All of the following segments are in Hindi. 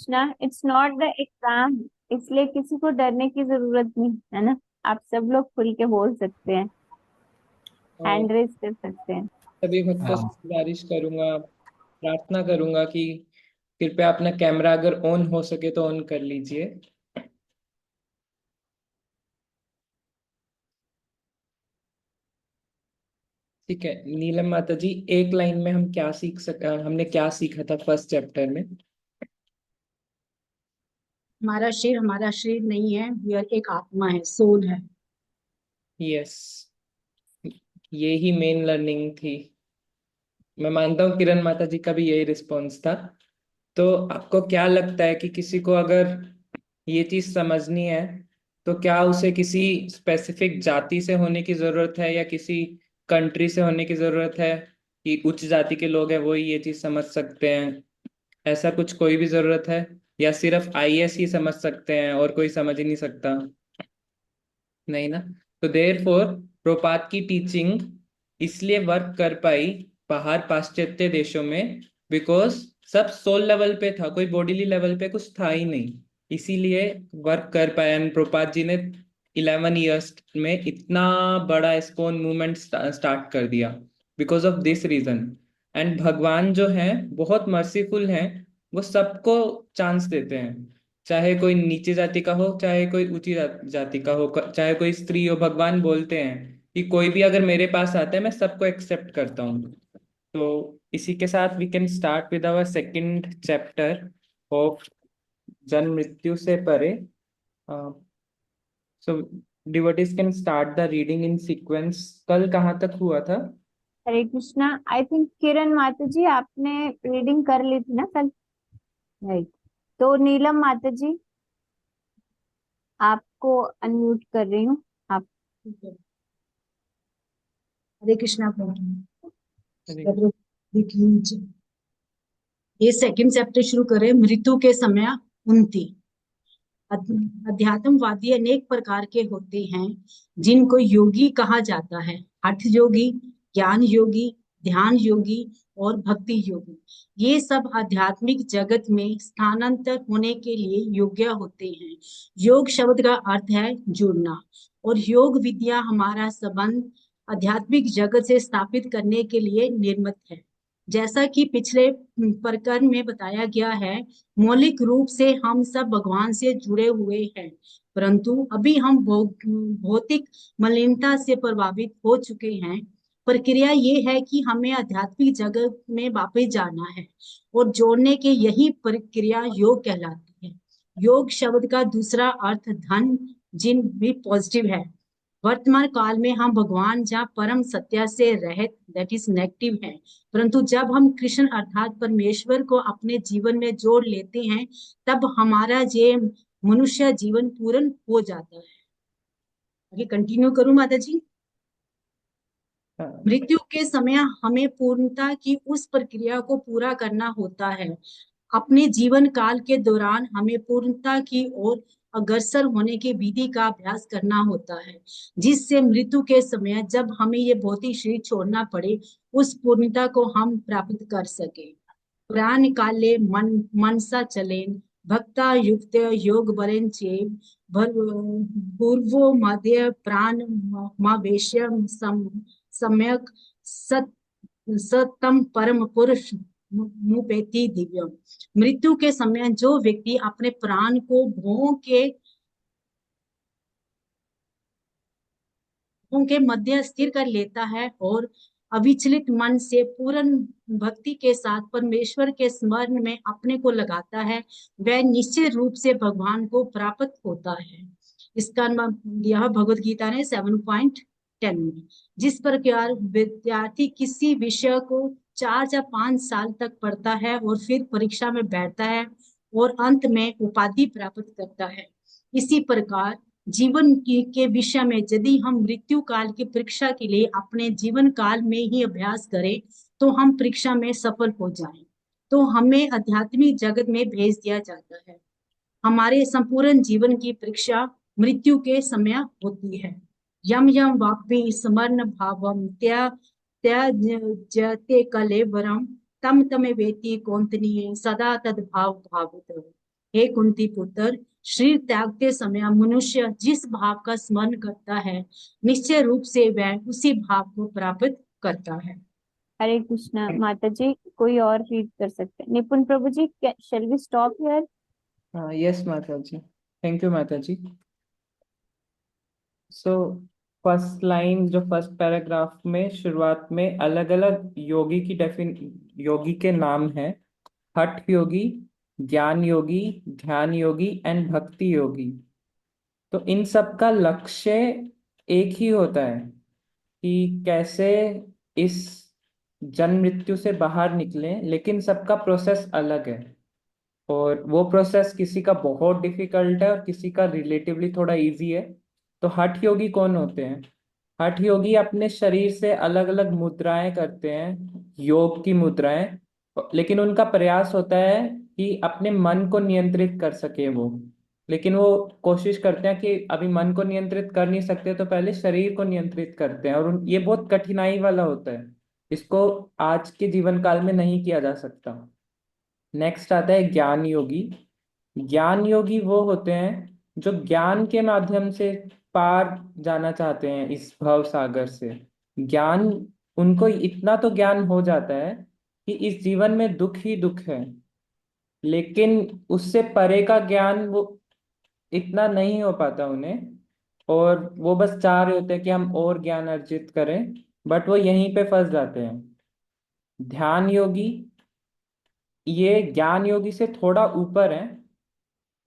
Krishna, it's not the exam. इसलिए किसी को डरने की जरूरत नहीं है ना। आप सब लोग खुल के बोल सकते हैं, और हैंड रेज कर सकते हैं। सभी भक्तों से हाँ। गुजारिश करूंगा, प्रार्थना करूंगा कि कृपया अपना कैमरा अगर ऑन हो सके तो ऑन कर लीजिए। ठीक है नीलम माता जी, एक लाइन में हम क्या हमने क्या सीखा था फर्स्ट चैप्टर में? हमारा शरीर नहीं है, यह एक आत्मा है, सोल है। यस, ये ही मेन लर्निंग थी। मैं मानता हूँ किरण माता जी का भी यही रिस्पॉन्स था। तो आपको क्या लगता है कि किसी को अगर ये चीज समझनी है तो क्या उसे किसी स्पेसिफिक जाति से होने की जरूरत है या किसी कंट्री से होने की जरूरत है कि उच्च जाति के लोग हैं वो ही ये चीज समझ सकते हैं? ऐसा कुछ कोई भी जरूरत है या सिर्फ आईएएस ही समझ सकते हैं और कोई समझ ही नहीं सकता? नहीं ना। तो देयर फोर प्रोपात की टीचिंग इसलिए वर्क कर पाई बाहर पाश्चात्य देशों में, बिकॉज सब सोल लेवल पे था, कोई बॉडीली लेवल पे कुछ था ही नहीं। इसीलिए वर्क कर पाया एंड प्रोपात जी ने 11 ईयर्स में इतना बड़ा इस्कॉन मूवमेंट स्टार्ट कर दिया, because of this reason. And भगवान जो है बहुत मर्सीफुल हैं, वो सबको चांस देते हैं, चाहे कोई नीचे जाति का हो चाहे कोई ऊंची जाति का हो, चाहे कोई स्त्री हो। भगवान बोलते हैं कि कोई भी अगर मेरे पास आता है मैं सबको एक्सेप्ट करता हूँ। तो इसी के साथ we can start with our second chapter of Janma Mrityu Se Pare. So devotees can start the reading in sequence. कल कहाँ तक हुआ था? हरे कृष्णा। आई थिंक किरण माता जी आपने रीडिंग कर ली थी ना कल, राइट? तो नीलम माता जी, आपको अनम्यूट कर रही हूँ। आप हरे कृष्णा प्रभु। अरे, प्रभु, ये सेकंड चैप्टर शुरू करें। मृत्यु के समय उन्नति। अध्यात्मवादी अनेक प्रकार के होते हैं जिनको योगी कहा जाता है। हठ योगी, ज्ञान योगी, ध्यान योगी और भक्ति योगी। ये सब आध्यात्मिक जगत में स्थानांतर होने के लिए योग्य होते हैं। योग शब्द का अर्थ है जुड़ना, और योग विद्या हमारा संबंध आध्यात्मिक जगत से स्थापित करने के लिए निर्मित है। जैसा कि पिछले प्रकरण में बताया गया है, मौलिक रूप से हम सब भगवान से जुड़े हुए हैं, परंतु अभी हम भौतिक मलिनता से प्रभावित हो चुके हैं। प्रक्रिया ये है कि हमें आध्यात्मिक जगत में वापस जाना है, और जोड़ने के यही प्रक्रिया योग कहलाती है। योग शब्द का दूसरा अर्थ धन, जिन भी पॉजिटिव है। वर्तमान काल में हम भगवान जहाँ परम सत्य से रहित, दैट इज नेगेटिव है, परंतु जब हम कृष्ण अर्थात परमेश्वर को अपने जीवन में जोड़ लेते हैं, तब हमारा ये मनुष्य जीवन पूर्ण हो जाता है। आगे कंटिन्यू करूं माता जी? हाँ। मृत्यु के समय हमें पूर्णता की उस प्रक्रिया को पूरा करना होता है। अपने जीवन काल के दौरान हमें पूर्णता की ओर अग्रसर होने की विधि का अभ्यास करना होता है, जिससे मृत्यु के समय जब हमें ये भौतिक शरीर छोड़ना पड़े, उस पूर्णता को हम प्राप्त कर सके। प्राण काले मन मनसा चलेन, भक्ता युक्त योग बरेन चेव, पूर्वो मध्य प्राण मावेश्य सम्यक सत सतम परम पुरुष मुपेति दिव्यम। मृत्यु के समय जो व्यक्ति अपने प्राण को भों के मध्य स्थिर कर लेता है और अविचलित मन से पूर्ण भक्ति के साथ परमेश्वर के स्मरण में अपने को लगाता है, वह निश्चित रूप से भगवान को प्राप्त होता है। इसका यह भगवत गीता ने 7.10 में। जिस प्रकार विद्यार्थी किसी विषय को 4 या 5 साल तक पढ़ता है और फिर परीक्षा में बैठता है और अंत में उपाधि प्राप्त करता है, इसी प्रकार जीवन के विषय में यदि हम मृत्यु काल की परीक्षा के लिए अपने जीवन काल में ही अभ्यास करें, तो हम परीक्षा में सफल हो जाएं, तो हमें आध्यात्मिक जगत में भेज दिया जाता है। हमारे संपूर्ण जीवन की परीक्षा मृत्यु के समय होती है। यम यम वापि स्मरण भावम त्यजते कलेवरम तम तमे वेति कौंतनीय सदा तद भाव भावुत। हे कुंती पुत्र, शरीर त्यागते समय मनुष्य जिस भाव का स्मरण करता है, निश्चय रूप से वह उसी भाव को प्राप्त करता है। हरे कृष्णा माता जी, कोई और रीड कर सकते हैं? Nipun Prabhu ji, shall we stop here? Yes माता जी, थैंक यू माता जी। सो फर्स्ट लाइन, जो फर्स्ट पैराग्राफ में शुरुआत में अलग अलग योगी के नाम हैं। हठ योगी, ज्ञान योगी, ध्यान योगी एंड भक्ति योगी। तो इन सब का लक्ष्य एक ही होता है कि कैसे इस जन्म मृत्यु से बाहर निकलें, लेकिन सबका प्रोसेस अलग है। और वो प्रोसेस किसी का बहुत डिफिकल्ट है और किसी का रिलेटिवली थोड़ा इजी है। तो हठ योगी कौन होते हैं? हठ योगी अपने शरीर से अलग अलग मुद्राएं करते हैं, योग की मुद्राएं, लेकिन उनका प्रयास होता है कि अपने मन को नियंत्रित कर सके वो। लेकिन वो कोशिश करते हैं कि अभी मन को नियंत्रित कर नहीं सकते तो पहले शरीर को नियंत्रित करते हैं, और ये बहुत कठिनाई वाला होता है। इसको आज के जीवन काल में नहीं किया जा सकता। नेक्स्ट आता है ज्ञान योगी। ज्ञान योगी वो होते हैं जो ज्ञान के माध्यम से पार जाना चाहते हैं इस भव सागर से। ज्ञान, उनको इतना तो ज्ञान हो जाता है कि इस जीवन में दुख ही दुख है, लेकिन उससे परे का ज्ञान वो इतना नहीं हो पाता उन्हें। और वो बस चाह रहे होते हैं कि हम और ज्ञान अर्जित करें, बट वो यहीं पे फंस जाते हैं। ध्यान योगी, ये ज्ञान योगी से थोड़ा ऊपर है।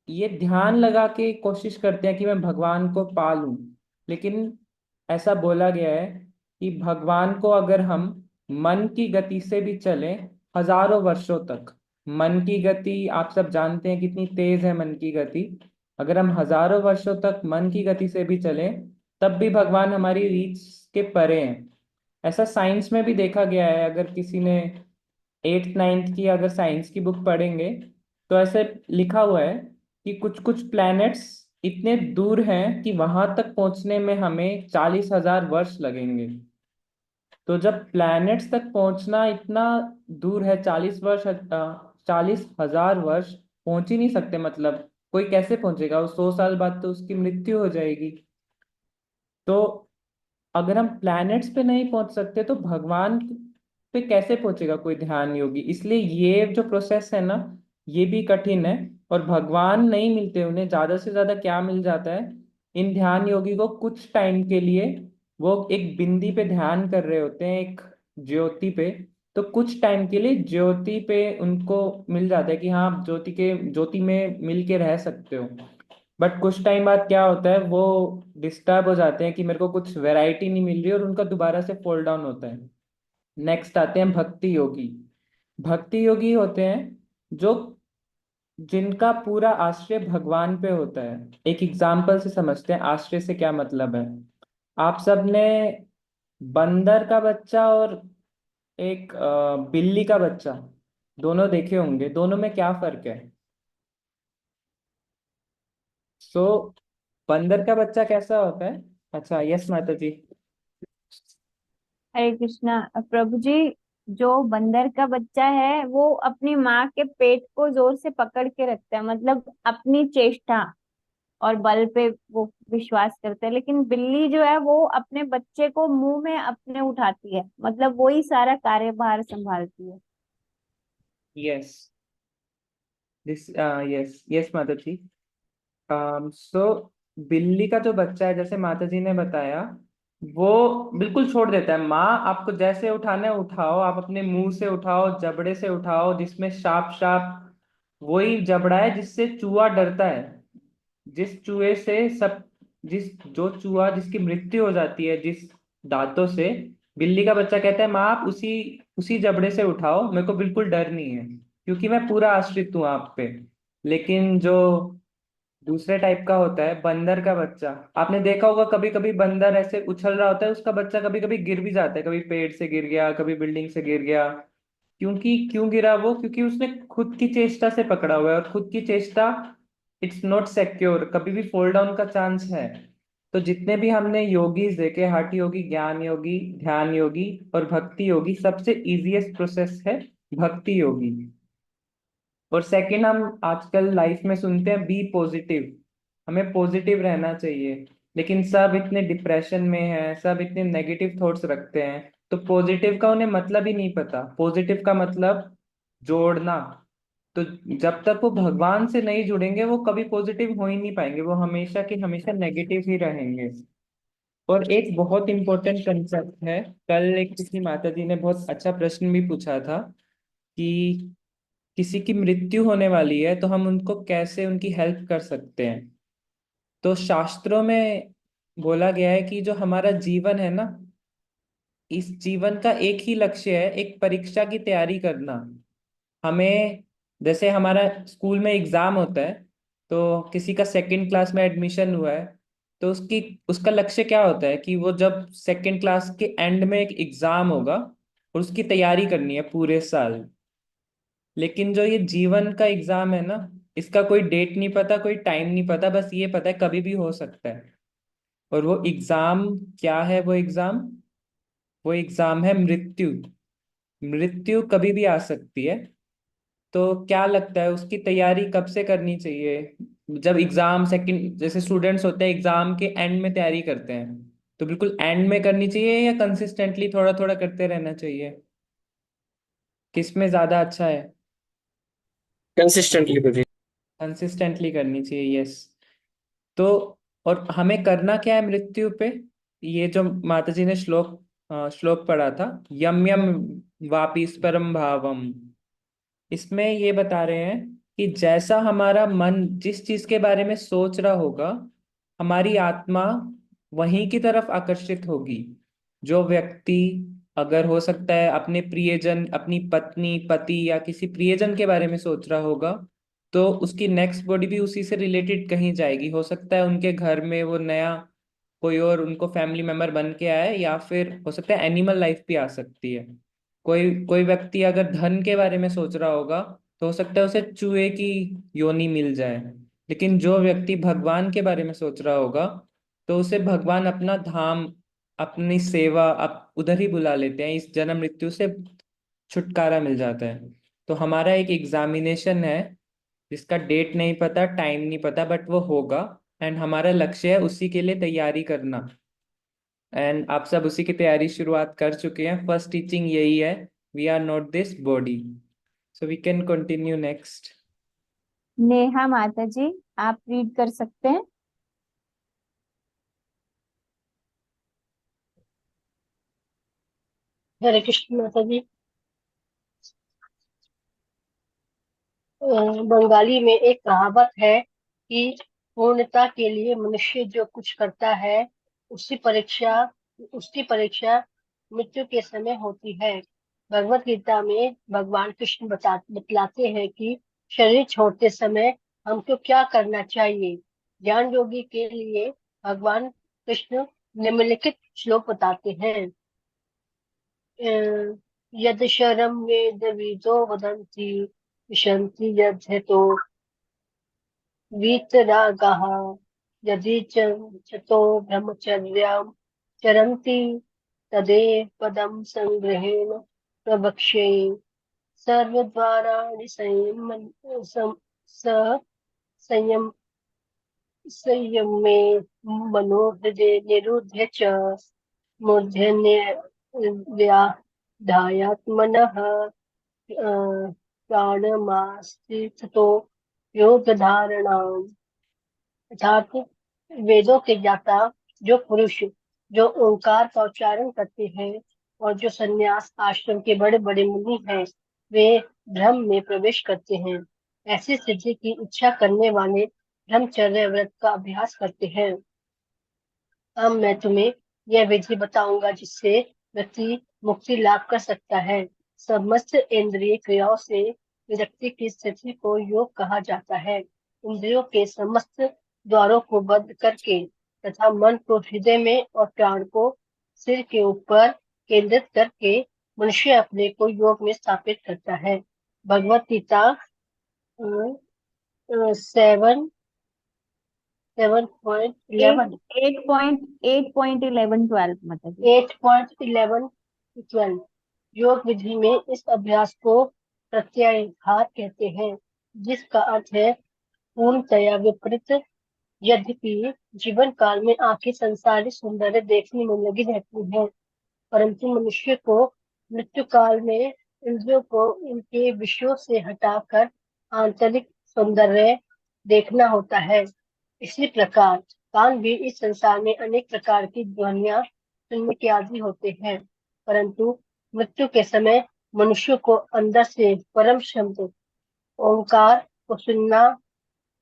ये ध्यान लगा के कोशिश करते हैं कि मैं भगवान को पा लूं, लेकिन ऐसा बोला गया है कि भगवान को अगर हम मन की गति से भी चलें हजारों वर्षों तक, मन की गति आप सब जानते हैं कितनी तेज है मन की गति, अगर हम हजारों वर्षों तक मन की गति से भी चलें तब भी भगवान हमारी रीच के परे हैं। ऐसा साइंस में भी देखा गया है। अगर किसी ने एट्थ नाइन्थ की अगर साइंस की बुक पढ़ेंगे तो ऐसे लिखा हुआ है कि कुछ कुछ प्लैनेट्स इतने दूर हैं कि वहां तक पहुंचने में हमें 40,000 वर्ष लगेंगे। तो जब प्लैनेट्स तक पहुंचना इतना दूर है, 40,000 वर्ष पहुंच ही नहीं सकते, मतलब कोई कैसे पहुंचेगा? वो 100 साल बाद तो उसकी मृत्यु हो जाएगी। तो अगर हम प्लैनेट्स पे नहीं पहुंच सकते तो भगवान पे कैसे पहुंचेगा कोई ध्यान योगी? इसलिए ये जो प्रोसेस है ना, ये भी कठिन है। और भगवान नहीं मिलते उन्हें, ज्यादा से ज्यादा क्या मिल जाता है इन ध्यान योगी को? कुछ टाइम के लिए वो एक बिंदी पे ध्यान कर रहे होते हैं, एक ज्योति पे। तो कुछ टाइम के लिए ज्योति पे उनको मिल जाता है कि हाँ आप ज्योति में मिल के रह सकते हो। बट कुछ टाइम बाद क्या होता है, वो डिस्टर्ब हो जाते हैं कि मेरे को कुछ वैरायटी नहीं मिल रही, और उनका दोबारा से फॉल डाउन होता है। नेक्स्ट आते हैं भक्ति योगी। भक्ति योगी होते हैं जो जिनका पूरा आश्रय भगवान पे होता है। एक एग्जाम्पल से समझते हैं आश्रय से क्या मतलब है। आप सब ने बंदर का बच्चा और एक बिल्ली का बच्चा दोनों देखे होंगे, दोनों में क्या फर्क है? सो बंदर का बच्चा कैसा होता है? अच्छा, यस माता जी। हरे कृष्णा प्रभु जी, जो बंदर का बच्चा है वो अपनी माँ के पेट को जोर से पकड़ के रखता है, मतलब अपनी चेष्टा और बल पे वो विश्वास करता है। लेकिन बिल्ली जो है वो अपने बच्चे को मुंह में अपने उठाती है, मतलब वो ही सारा कार्यभार संभालती है। यस, दिस यस यस माता जी। सो बिल्ली का जो बच्चा है, जैसे माता जी ने बताया, वो बिल्कुल छोड़ देता है। माँ आपको जैसे उठाना है उठाओ, आप अपने मुंह से उठाओ, जबड़े से उठाओ, जिसमें शाप शाप, वही जबड़ा है जिससे चूहा डरता है। जिस चूहे से सब जिस जो चूहा जिसकी मृत्यु हो जाती है जिस दांतों से, बिल्ली का बच्चा कहता है माँ आप उसी उसी जबड़े से उठाओ, मेरे को बिल्कुल डर नहीं है, क्योंकि मैं पूरा आश्रित हूँ आप पे। लेकिन जो दूसरे टाइप का होता है बंदर का बच्चा, आपने देखा होगा कभी कभी बंदर ऐसे उछल रहा होता है, उसका बच्चा कभी कभी गिर भी जाता है, कभी पेड़ से गिर गया, कभी बिल्डिंग से गिर गया। क्यों गिरा वो? क्योंकि उसने खुद की चेष्टा से पकड़ा हुआ है, और खुद की चेष्टा इट्स नॉट सिक्योर, कभी भी फॉल डाउन का चांस है। तो जितने भी हमने योगीज देखे, हठ योगी, ज्ञान योगी, ध्यान योगी और भक्ति योगी, सबसे इजीएस्ट प्रोसेस है भक्ति योगी। और सेकंड, हम आजकल लाइफ में सुनते हैं बी पॉजिटिव, हमें पॉजिटिव रहना चाहिए। लेकिन सब इतने डिप्रेशन में हैं, सब इतने नेगेटिव थॉट्स रखते हैं, तो पॉजिटिव का उन्हें मतलब ही नहीं पता। पॉजिटिव का मतलब जोड़ना। तो जब तक वो भगवान से नहीं जुड़ेंगे वो कभी पॉजिटिव हो ही नहीं पाएंगे, वो हमेशा के हमेशा नेगेटिव ही रहेंगे। और एक बहुत इंपॉर्टेंट कंसेप्ट है, कल एक किसी माता जी ने बहुत अच्छा प्रश्न भी पूछा था कि किसी की मृत्यु होने वाली है तो हम उनको कैसे उनकी हेल्प कर सकते हैं। तो शास्त्रों में बोला गया है कि जो हमारा जीवन है ना, इस जीवन का एक ही लक्ष्य है, एक परीक्षा की तैयारी करना। हमें, जैसे हमारा स्कूल में एग्जाम होता है, तो किसी का सेकंड क्लास में एडमिशन हुआ है, तो उसकी उसका लक्ष्य क्या होता है कि वो जब सेकंड क्लास के एंड में एक एग्जाम होगा और उसकी तैयारी करनी है पूरे साल। लेकिन जो ये जीवन का एग्जाम है ना, इसका कोई डेट नहीं पता, कोई टाइम नहीं पता, बस ये पता है कभी भी हो सकता है। और वो एग्जाम क्या है? वो एग्जाम है मृत्यु। मृत्यु कभी भी आ सकती है। तो क्या लगता है उसकी तैयारी कब से करनी चाहिए? जब एग्जाम सेकंड, जैसे स्टूडेंट्स होते हैं एग्जाम के एंड में तैयारी करते हैं, तो बिल्कुल एंड में करनी चाहिए या कंसिस्टेंटली थोड़ा थोड़ा करते रहना चाहिए? किस में ज्यादा अच्छा है? कंसिस्टेंटली करिए। कंसिस्टेंटली करनी चाहिए, यस। तो और हमें करना क्या है मृत्यु पे? ये जो माता जी ने श्लोक पढ़ा था, यम यम वापि परम भावम, इसमें ये बता रहे हैं कि जैसा हमारा मन जिस चीज के बारे में सोच रहा होगा, हमारी आत्मा वहीं की तरफ आकर्षित होगी। जो व्यक्ति, अगर हो सकता है अपने प्रियजन, अपनी पत्नी पति या किसी प्रियजन के बारे में सोच रहा होगा, तो उसकी नेक्स्ट बॉडी भी उसी से रिलेटेड कहीं जाएगी। हो सकता है उनके घर में वो नया कोई और उनको फैमिली मेंबर बन के आए, या फिर हो सकता है एनिमल लाइफ भी आ सकती है। कोई कोई व्यक्ति अगर धन के बारे में सोच रहा होगा, तो हो सकता है उसे चूहे की योनि मिल जाए। लेकिन जो व्यक्ति भगवान के बारे में सोच रहा होगा, तो उसे भगवान अपना धाम, अपनी सेवा उधर ही बुला लेते हैं, इस जन्म मृत्यु से छुटकारा मिल जाता है। तो हमारा एक एग्जामिनेशन है जिसका डेट नहीं पता, टाइम नहीं पता, बट वो होगा। एंड हमारा लक्ष्य है उसी के लिए तैयारी करना। एंड आप सब उसी की तैयारी शुरुआत कर चुके हैं। फर्स्ट टीचिंग यही है, we are not this body. So we can continue next. Neha माता जी, आप रीड कर सकते हैं। हरे कृष्ण माता जी। बंगाली में एक कहावत है कि पूर्णता के लिए मनुष्य जो कुछ करता है उसकी परीक्षा उसकी परीक्षा मृत्यु के समय होती है। भगवत गीता में भगवान कृष्ण बतलाते हैं कि शरीर छोड़ते समय हमको क्या करना चाहिए। ज्ञान योगी के लिए भगवान कृष्ण निम्नलिखित श्लोक बताते हैं। यद शरम वेद विदो वदन्ति विशन्ति यद्धतो वीतरागाः यदि चतो ब्रह्मचर्यां चरन्ति तदेव पदं संग्रहेण प्रवक्ष्ये। सर्वद्वाराणि स संयम संयमे मनोहृदय निरुध्य च मूर्धन्यव्याधायात्मनः प्राणमास्तितो योग धारणा। अर्थात वेदों के ज्ञाता जो पुरुष जो ओंकार का उच्चारण करते हैं और जो संन्यास आश्रम के बड़े बड़े मुनि हैं, वे ब्रह्म में प्रवेश करते हैं। ऐसी सिद्धि की इच्छा करने वाले ब्रह्मचर्य व्रत का अभ्यास करते हैं। अब मैं तुम्हें यह विधि बताऊंगा जिससे व्यक्ति मुक्ति लाभ कर सकता है। समस्त इंद्रिय क्रियाओं से विरक्ति की स्थिति को योग कहा जाता है। इंद्रियों के समस्त द्वारों को बंद करके तथा मन को हृदय में और प्राण को सिर के ऊपर केंद्रित करके मनुष्य अपने को योग में स्थापित करता है। भगवत गीता 7:11 8.11 माता जी। 8.11-12 योग विधि में इस अभ्यास को प्रत्याहार कहते हैं। जिसका अर्थ है पूर्णतया विपरीत। यद्यपि जीवन काल में आंखें संसारिक सौंदर्य देखने में लगी रहती हैं, परंतु मनुष्य को मृत्यु काल में इंद्रियों को इनके विषयों से हटाकर आंतरिक सौंदर्य देखना होता है। इसी प्रकार कान भी इस संसार में अनेक प्रकार की ध्वनियां सुनने के आदी होते हैं, परंतु मृत्यु के समय मनुष्य को अंदर से परम शब्द ओंकार को सुनना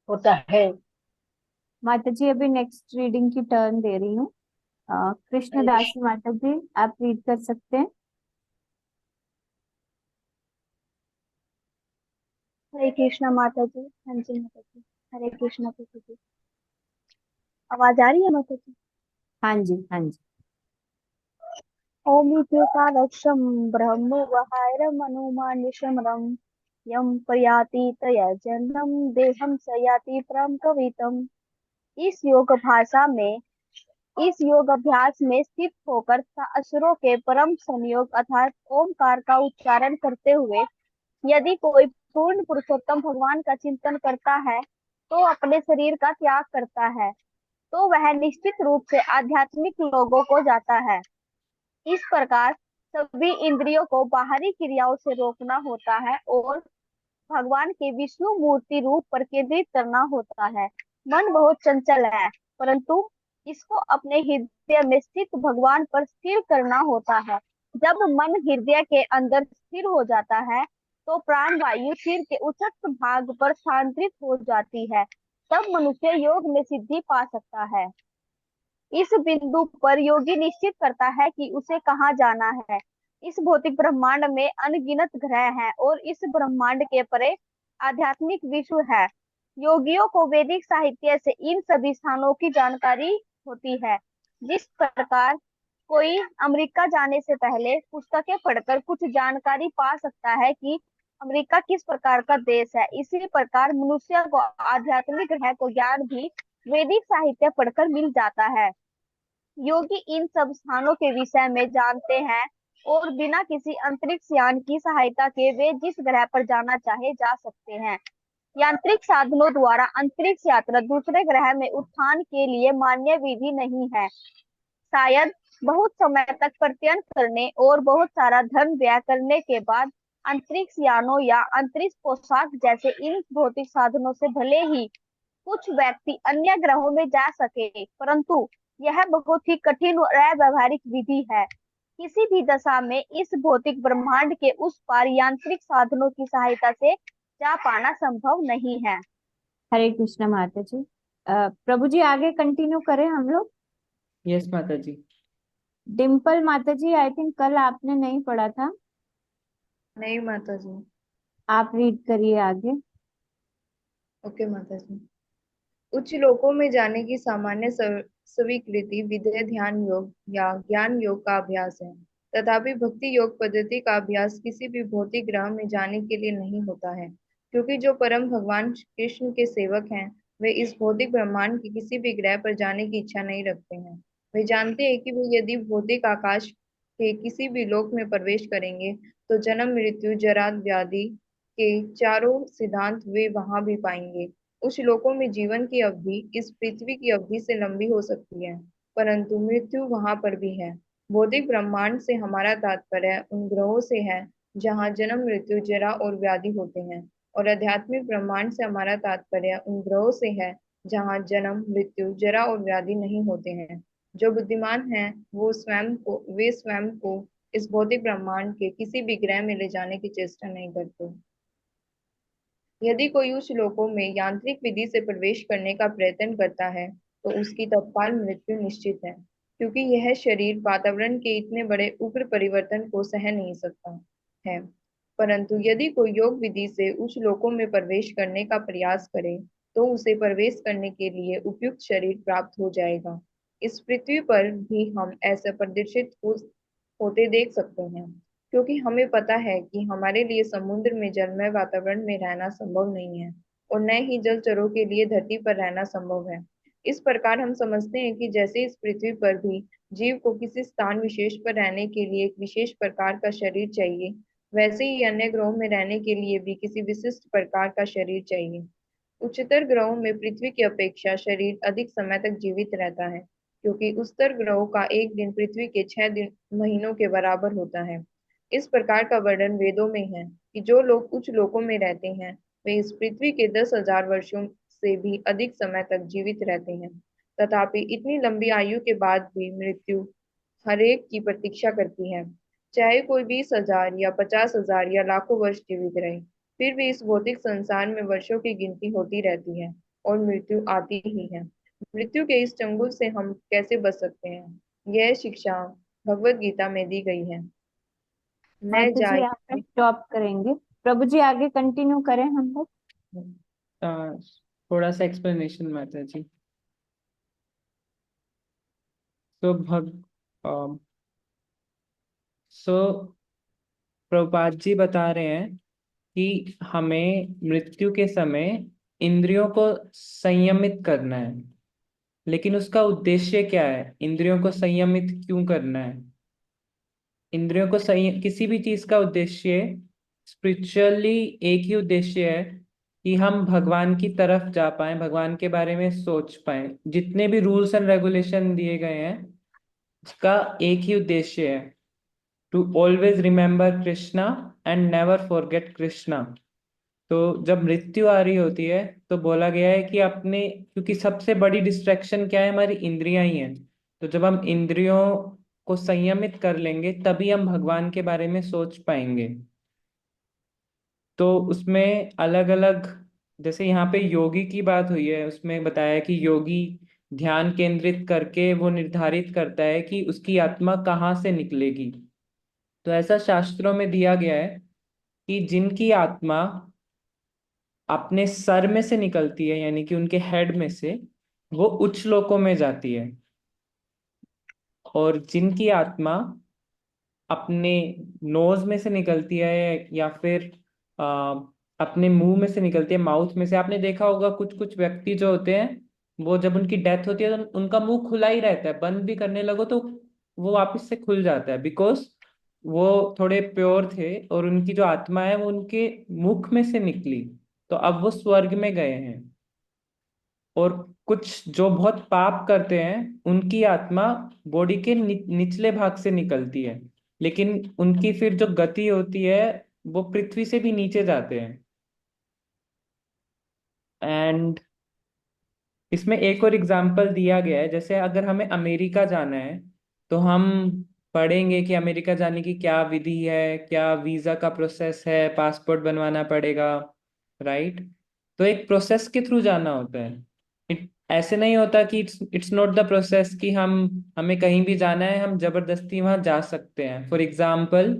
होता है। माता जी अभी नेक्स्ट रीडिंग की टर्न दे रही हूँ। हरे कृष्ण। कृष्णदासी माता जी आप रीड कर सकते हैं। हरे कृष्णा माता जी। हाँ जी माता जी। हरे कृष्णा प्रभु जी। आवाज आ रही है माता जी? हाँ जी हाँ जी। ओम इत्युकालक्षम ब्रह्म वहायरमनुमानिशमरम यम प्रयाति तयजन्म देहम स याति परम कवितम। इस योग भाषा में इस योग अभ्यास में स्थित होकर असुरों के परम संयोग अर्थात ओमकार का उच्चारण करते हुए यदि कोई पूर्ण पुरुषोत्तम भगवान का चिंतन करता है तो अपने शरीर का त्याग करता है तो वह निश्चित रूप से आध्यात्मिक लोगों को जाता है। इस प्रकार सभी इंद्रियों को बाहरी क्रियाओं से रोकना होता है और भगवान के विष्णु मूर्ति रूप पर केंद्रित करना होता है। मन बहुत चंचल है, परंतु इसको अपने हृदय में स्थित भगवान पर स्थिर करना होता है। जब मन हृदय के अंदर स्थिर हो जाता है तो प्राण वायु सिर के उच्चस्थ भाग पर स्थानांतरित हो जाती है। तब मनुष्य योग में सिद्धि पा सकता है। इस बिंदु पर योगी निश्चित करता है कि उसे कहाँ जाना है। इस भौतिक ब्रह्मांड में अनगिनत ग्रह हैं और इस ब्रह्मांड के परे आध्यात्मिक विश्व है। योगियों को वैदिक साहित्य से इन सभी स्थानों की जानकारी होती है। जिस प्रकार कोई अमेरिका जाने से पहले पुस्तकें पढ़कर कुछ जानकारी पा सकता है कि अमेरिका किस प्रकार का देश है, इसी प्रकार मनुष्य को आध्यात्मिक ग्रह को ज्ञान भी वैदिक साहित्य पढ़कर मिल जाता है। योगी इन सब स्थानों के विषय में जानते हैं और बिना किसी अंतरिक्ष यान की सहायता के वे जिस ग्रह पर जाना चाहे जा सकते हैं। यांत्रिक साधनों द्वारा अंतरिक्ष यात्रा दूसरे ग्रह में उत्थान के लिए मान्य विधि नहीं है। शायद बहुत समय तक प्रत्ययन करने और बहुत सारा धन व्यय करने के बाद अंतरिक्ष यानों या अंतरिक्ष पोशाक जैसे इन भौतिक साधनों से भले ही कुछ व्यक्ति अन्य ग्रहों में जा सके, परंतु यह बहुत ही कठिन और अव्यवहारिक विधि है। किसी भी दशा में इस भौतिक ब्रह्मांड के उस पार यांत्रिक साधनों की सहायता से जा पाना संभव नहीं है। हरे कृष्ण माता जी। प्रभु जी आगे कंटिन्यू करें हम लोग। यस माता जी। डिम्पल माता जी आई थिंक कल आपने नहीं पढ़ा था, नहीं माता जी। आप रीड करिए आगे। ओके माता जी। उच्च लोकों में जाने की सामान्य स्वीकृति विधेय ध्यान योग या ज्ञान योग का अभ्यास है। तथापि भक्ति योग पद्धति का अभ्यास किसी भी भौतिक ग्रह में जाने के लिए नहीं होता है, क्योंकि जो परम भगवान कृष्ण के सेवक हैं वे इस भौतिक ब्रह्मांड के किसी भी ग्रह पर जाने की इच्छा नहीं रखते हैं। वे जानते हैं कि वे यदि भौतिक आकाश के किसी भी लोक में प्रवेश करेंगे तो जन्म मृत्यु जरा व्याधि के चारों सिद्धांत वे वहां भी पाएंगे। उस लोकों में जीवन की अवधि इस पृथ्वी की अवधि से लंबी हो सकती है, परंतु मृत्यु वहां पर भी है। भौतिक ब्रह्मांड से हमारा तात्पर्य उन ग्रहों से है जहाँ जन्म मृत्यु जरा और व्याधि होते हैं, और आध्यात्मिक ब्रह्मांड से हमारा तात्पर्य उन ग्रहों से है जहाँ जन्म मृत्यु जरा और व्याधि नहीं होते हैं। जो बुद्धिमान हैं वे स्वयं को इस भौतिक ब्रह्मांड के किसी भी ग्रह में ले जाने की चेष्टा नहीं करते। यदि कोई उस लोकों में यांत्रिक विधि से प्रवेश करने का प्रयत्न करता है तो उसकी तत्काल मृत्यु निश्चित है, क्योंकि यह शरीर वातावरण के इतने बड़े उग्र परिवर्तन को सह नहीं सकता है। परंतु यदि कोई योग विधि से उस लोकों में प्रवेश करने का प्रयास करे तो उसे प्रवेश करने के लिए उपयुक्त शरीर प्राप्त हो जाएगा। इस पृथ्वी पर भी हम ऐसा प्रदर्शित होते देख सकते हैं, क्योंकि हमें पता है कि हमारे लिए समुद्र में जलमय वातावरण में रहना संभव नहीं है और न ही जलचरों के लिए धरती पर रहना संभव है। इस प्रकार हम समझते हैं कि जैसे इस पृथ्वी पर भी जीव को किसी स्थान विशेष पर रहने के लिए एक विशेष प्रकार का शरीर चाहिए, वैसे ही अन्य ग्रहों में रहने के लिए भी किसी विशिष्ट प्रकार का शरीर चाहिए। उच्चतर ग्रहों में पृथ्वी की अपेक्षा शरीर अधिक समय तक जीवित रहता है, क्योंकि उच्चतर ग्रहों का एक दिन पृथ्वी के 6 दिन महीनों के बराबर होता है। इस प्रकार का वर्णन वेदों में है कि जो लोग उच्च लोकों में रहते हैं वे इस पृथ्वी के 10,000 वर्षों से भी अधिक समय तक जीवित रहते हैं। तथापि इतनी लंबी आयु के बाद भी मृत्यु हरेक की प्रतीक्षा करती है, चाहे कोई 20,000 या 50,000 या लाखों वर्ष जीवित रहे। फिर भी इस भौतिक संसार में वर्षों की गिनती होती रहती है और मृत्यु आती ही है। मृत्यु के इस चंगुल से हम कैसे बच सकते हैं, यह शिक्षा भगवत गीता में दी गई है। न माता जी, यहाँ पे जायते। स्टॉप करेंगे। प्रभु जी आगे कंटिन्यू करें हम लोग। थोड़ा सा एक्सप्लेनेशन माता जी। तो सो प्रभुपाद जी बता रहे हैं कि हमें मृत्यु के समय इंद्रियों को संयमित करना है। लेकिन उसका उद्देश्य क्या है? इंद्रियों को संयमित क्यों करना है? इंद्रियों को किसी भी चीज का उद्देश्य स्पिरिचुअली एक ही उद्देश्य है कि हम भगवान की तरफ जा पाए, भगवान के बारे में सोच पाए। जितने भी रूल्स एंड रेगुलेशन दिए गए हैं उसका एक ही उद्देश्य है, to always remember Krishna and never forget Krishna. तो जब मृत्यु आ रही होती है तो बोला गया है कि अपने, क्योंकि सबसे बड़ी डिस्ट्रैक्शन क्या है? हमारी इंद्रियां ही हैं। तो जब हम इंद्रियों को संयमित कर लेंगे तभी हम भगवान के बारे में सोच पाएंगे। तो उसमें अलग अलग, जैसे यहाँ पे योगी की बात हुई है, उसमें बताया कि योगी ध्यान केंद्रित करके वो निर्धारित करता है कि उसकी आत्मा कहाँ से निकलेगी। तो ऐसा शास्त्रों में दिया गया है कि जिनकी आत्मा अपने सर में से निकलती है, यानी कि उनके हेड में से, वो उच्च लोकों में जाती है। और जिनकी आत्मा अपने नोज में से निकलती है या फिर आ, अपने मुंह में से निकलती है, माउथ में से, आपने देखा होगा कुछ कुछ व्यक्ति जो होते हैं वो जब उनकी डेथ होती है तो उनका मुंह खुला ही रहता है, बंद भी करने लगो तो वो वापस से खुल जाता है, बिकॉज वो थोड़े प्योर थे और उनकी जो आत्मा है वो उनके मुख में से निकली, तो अब वो स्वर्ग में गए हैं। और कुछ जो बहुत पाप करते हैं उनकी आत्मा बॉडी के निचले भाग से निकलती है, लेकिन उनकी फिर जो गति होती है वो पृथ्वी से भी नीचे जाते हैं। एंड इसमें एक और एग्जाम्पल दिया गया है, जैसे अगर हमें अमेरिका जाना है तो हम पढ़ेंगे कि अमेरिका जाने की क्या विधि है, क्या वीजा का प्रोसेस है, पासपोर्ट बनवाना पड़ेगा, राइट? तो एक प्रोसेस के थ्रू जाना होता है। ऐसे नहीं होता कि इट्स नॉट द प्रोसेस कि हमें कहीं भी जाना है हम जबरदस्ती वहां जा सकते हैं। फॉर एग्जाम्पल,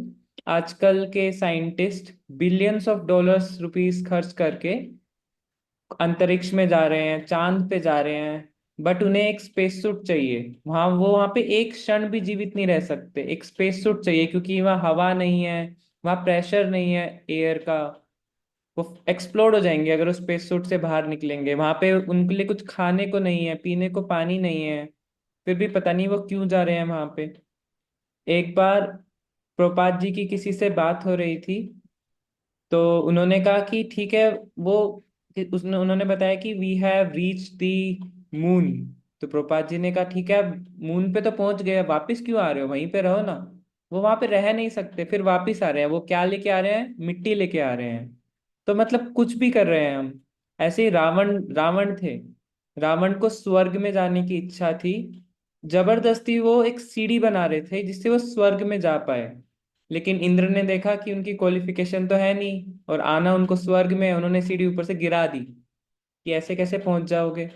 आजकल के scientist billions of dollars rupees खर्च करके अंतरिक्ष में जा रहे हैं, चांद पे जा रहे हैं, बट उन्हें एक स्पेस सूट चाहिए। वहां पे एक क्षण भी जीवित नहीं रह सकते, एक स्पेस सूट चाहिए, क्योंकि वहाँ हवा नहीं है, वहाँ प्रेशर नहीं है एयर का। वो एक्सप्लोड हो जाएंगे अगर उस स्पेस सूट से बाहर निकलेंगे। वहां पे उनके लिए कुछ खाने को नहीं है, पीने को पानी नहीं है, फिर भी पता नहीं वो क्यों जा रहे हैं वहां पे। एक बार प्रभुपाद जी की किसी से बात हो रही थी तो उन्होंने कहा कि ठीक है, वो उसने उन्होंने बताया कि we have reach the moon. तो प्रभुपाद जी ने कहा ठीक है, मून पे तो पहुंच गए, वापस क्यों आ रहे हो? वहीं पे रहो ना। वो वहां पे रह नहीं सकते, फिर वापस आ रहे हैं। वो क्या लेके आ रहे हैं? मिट्टी लेके आ रहे हैं। तो मतलब कुछ भी कर रहे हैं हम। ऐसे ही रावण रावण थे, रावण को स्वर्ग में जाने की इच्छा थी, जबरदस्ती वो एक सीढ़ी बना रहे थे जिससे वो स्वर्ग में जा पाए। लेकिन इंद्र ने देखा कि उनकी क्वालिफिकेशन तो है नहीं और आना उनको स्वर्ग में है, उन्होंने सीढ़ी ऊपर से गिरा दी कि ऐसे कैसे पहुंच जाओगे।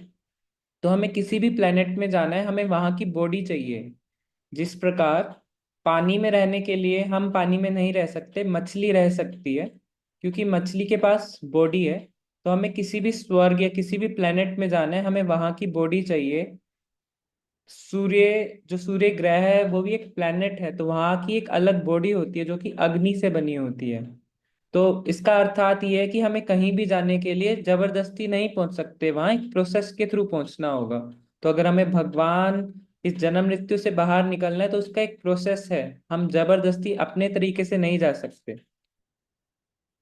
तो हमें किसी भी प्लेनेट में जाना है, हमें वहां की बॉडी चाहिए। जिस प्रकार पानी में रहने के लिए हम पानी में नहीं रह सकते, मछली रह सकती है क्योंकि मछली के पास बॉडी है। तो हमें किसी भी स्वर्ग या किसी भी प्लेनेट में जाना है, हमें वहां की बॉडी चाहिए। जो सूर्य ग्रह है वो भी एक प्लेनेट है, तो वहां की एक अलग बॉडी होती है जो कि अग्नि से बनी होती है। तो इसका अर्थात ये है कि हमें कहीं भी जाने के लिए जबरदस्ती नहीं पहुंच सकते, वहां एक प्रोसेस के थ्रू पहुंचना होगा। तो अगर हमें भगवान इस जन्म मृत्यु से बाहर निकलना है तो उसका एक प्रोसेस है, हम जबरदस्ती अपने तरीके से नहीं जा सकते।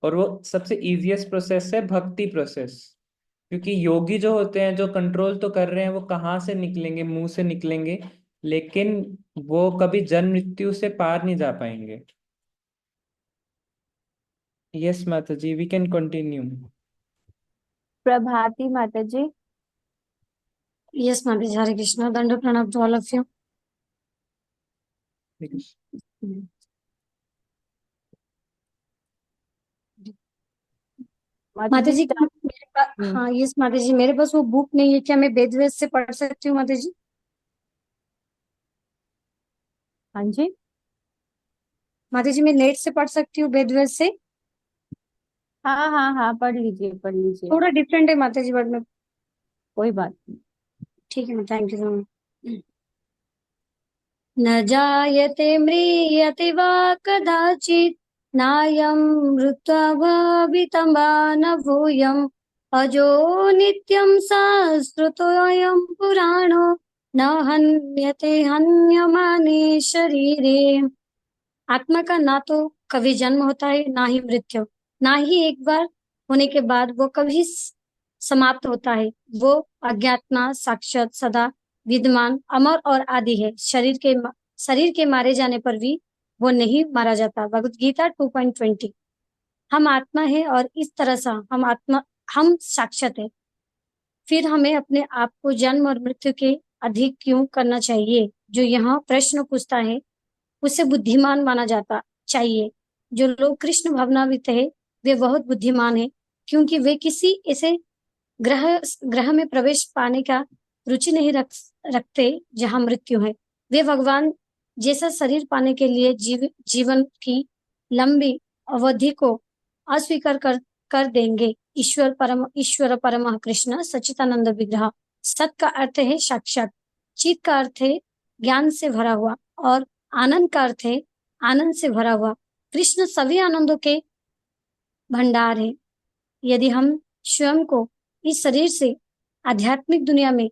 और वो सबसे इजीएस्ट प्रोसेस है भक्ति प्रोसेस। क्योंकि योगी जो होते हैं, जो कंट्रोल तो कर रहे हैं, वो कहाँ से निकलेंगे? मुंह से निकलेंगे, लेकिन वो कभी जन्म मृत्यु से पार नहीं जा पाएंगे। यस माता जी, वी कैन कंटिन्यू। प्रभाती माता जी। यस माता जी, हरे कृष्णा, दंड प्रणाम टू ऑल ऑफ यू। माता जी start- मेरे पास, हाँ यस माता जी, मेरे पास वो बुक नहीं है, क्या मैं वेद वेद से पढ़ सकती हूँ माता जी? हाँ जी, माता जी मैं नेट से पढ़ सकती हूँ वेद वेद से? हाँ हाँ हाँ, पढ़ लीजिए पढ़ लीजिए, थोड़ा डिफरेंट है माता जी, बट मैं कोई बात नहीं। ठीक है, थैंक यू सो मच। न जायते म्रियते वा कदाचित्, नायं मृत्वा भवितं वा न भूयम्, अजो नित्यं शाश्वतोऽयं पुराणो, न हन्यते हन्यमाने शरीरे। आत्मा का ना तो कभी जन्म होता है, ना ही मृत्यु, ना ही एक बार होने के बाद वो कभी समाप्त होता है। वो अज्ञातना, साक्षात, सदा विद्यमान, अमर और आदि है। शरीर के मारे जाने पर भी वो नहीं मारा जाता। भगवत गीता 2.20। हम आत्मा है और इस तरह से हम साक्षात है। फिर हमें अपने आप को जन्म और मृत्यु के अधिक क्यों करना चाहिए? जो यहाँ प्रश्न पूछता है उसे बुद्धिमान माना जाता चाहिए। जो लोग कृष्ण भावनावित है वे बहुत बुद्धिमान है, क्योंकि वे किसी ऐसे ग्रह ग्रह में प्रवेश पाने का रुचि नहीं रखते जहाँ मृत्यु है। वे भगवान जैसा शरीर पाने के लिए जीवन की लंबी अवधि को अस्वीकार कर देंगे। ईश्वर परम कृष्ण सच्चिदानंद विग्रह। सत का अर्थ है साक्षात, चित का अर्थ है ज्ञान से भरा हुआ, और आनंद का अर्थ है आनंद से भरा हुआ। कृष्ण सभी आनंदों के भंडार है। यदि हम स्वयं को इस शरीर से आध्यात्मिक दुनिया में